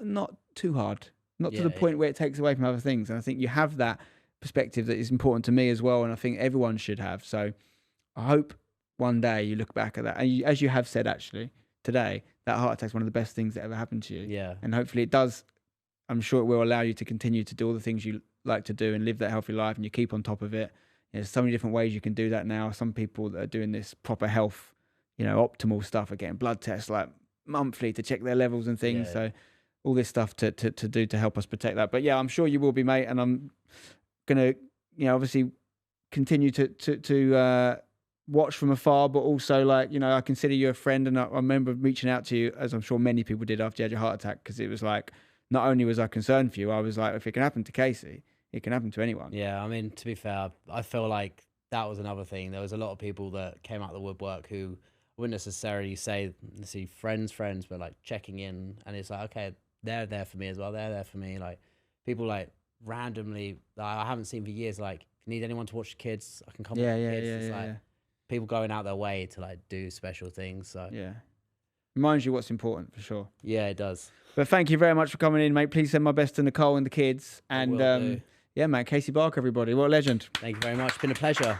[SPEAKER 1] not too hard, not to the point where it takes away from other things. And I think you have that perspective that is important to me as well, and I think everyone should have. So I hope one day you look back at that, and as you have said actually today, that heart attack is one of the best things that ever happened to you.
[SPEAKER 2] Yeah.
[SPEAKER 1] And hopefully it does. I'm sure it will allow you to continue to do all the things you like to do and live that healthy life, and you keep on top of it. There's so many different ways you can do that now. Some people that are doing this proper health, optimal stuff are getting blood tests like monthly to check their levels and things. Yeah. So all this stuff to do to help us protect that. But yeah, I'm sure you will be, mate. And I'm gonna, obviously continue to watch from afar, but also I consider you a friend, and I remember reaching out to you, as I'm sure many people did after you had your heart attack, because it was like, not only was I concerned for you, I was like, if it can happen to Casey, it can happen to anyone.
[SPEAKER 2] Yeah, I mean, to be fair, I feel like that was another thing. There was a lot of people that came out of the woodwork who wouldn't necessarily say friends, but like checking in, and it's like, okay, they're there for me as well. They're there for me. Like people like randomly that I haven't seen for years. Like, if you need anyone to watch the kids, I can come.
[SPEAKER 1] Yeah,
[SPEAKER 2] with
[SPEAKER 1] yeah,
[SPEAKER 2] the kids.
[SPEAKER 1] yeah,
[SPEAKER 2] It's
[SPEAKER 1] yeah,
[SPEAKER 2] like people going out their way to like do special things. So
[SPEAKER 1] yeah, reminds you what's important for sure.
[SPEAKER 2] Yeah, it does.
[SPEAKER 1] But thank you very much for coming in, mate. Please send my best to Nicole and the kids. And yeah, man, Casey Barker, everybody. What a legend.
[SPEAKER 2] Thank you very much. It's been a pleasure.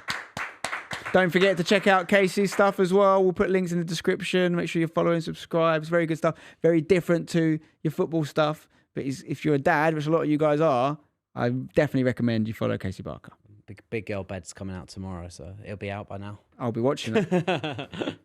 [SPEAKER 1] Don't forget to check out Casey's stuff as well. We'll put links in the description. Make sure you follow and subscribe. It's very good stuff. Very different to your football stuff. But if you're a dad, which a lot of you guys are, I definitely recommend you follow Casey Barker.
[SPEAKER 2] Big Girl Bed's coming out tomorrow, so it'll be out by now.
[SPEAKER 1] I'll be watching it.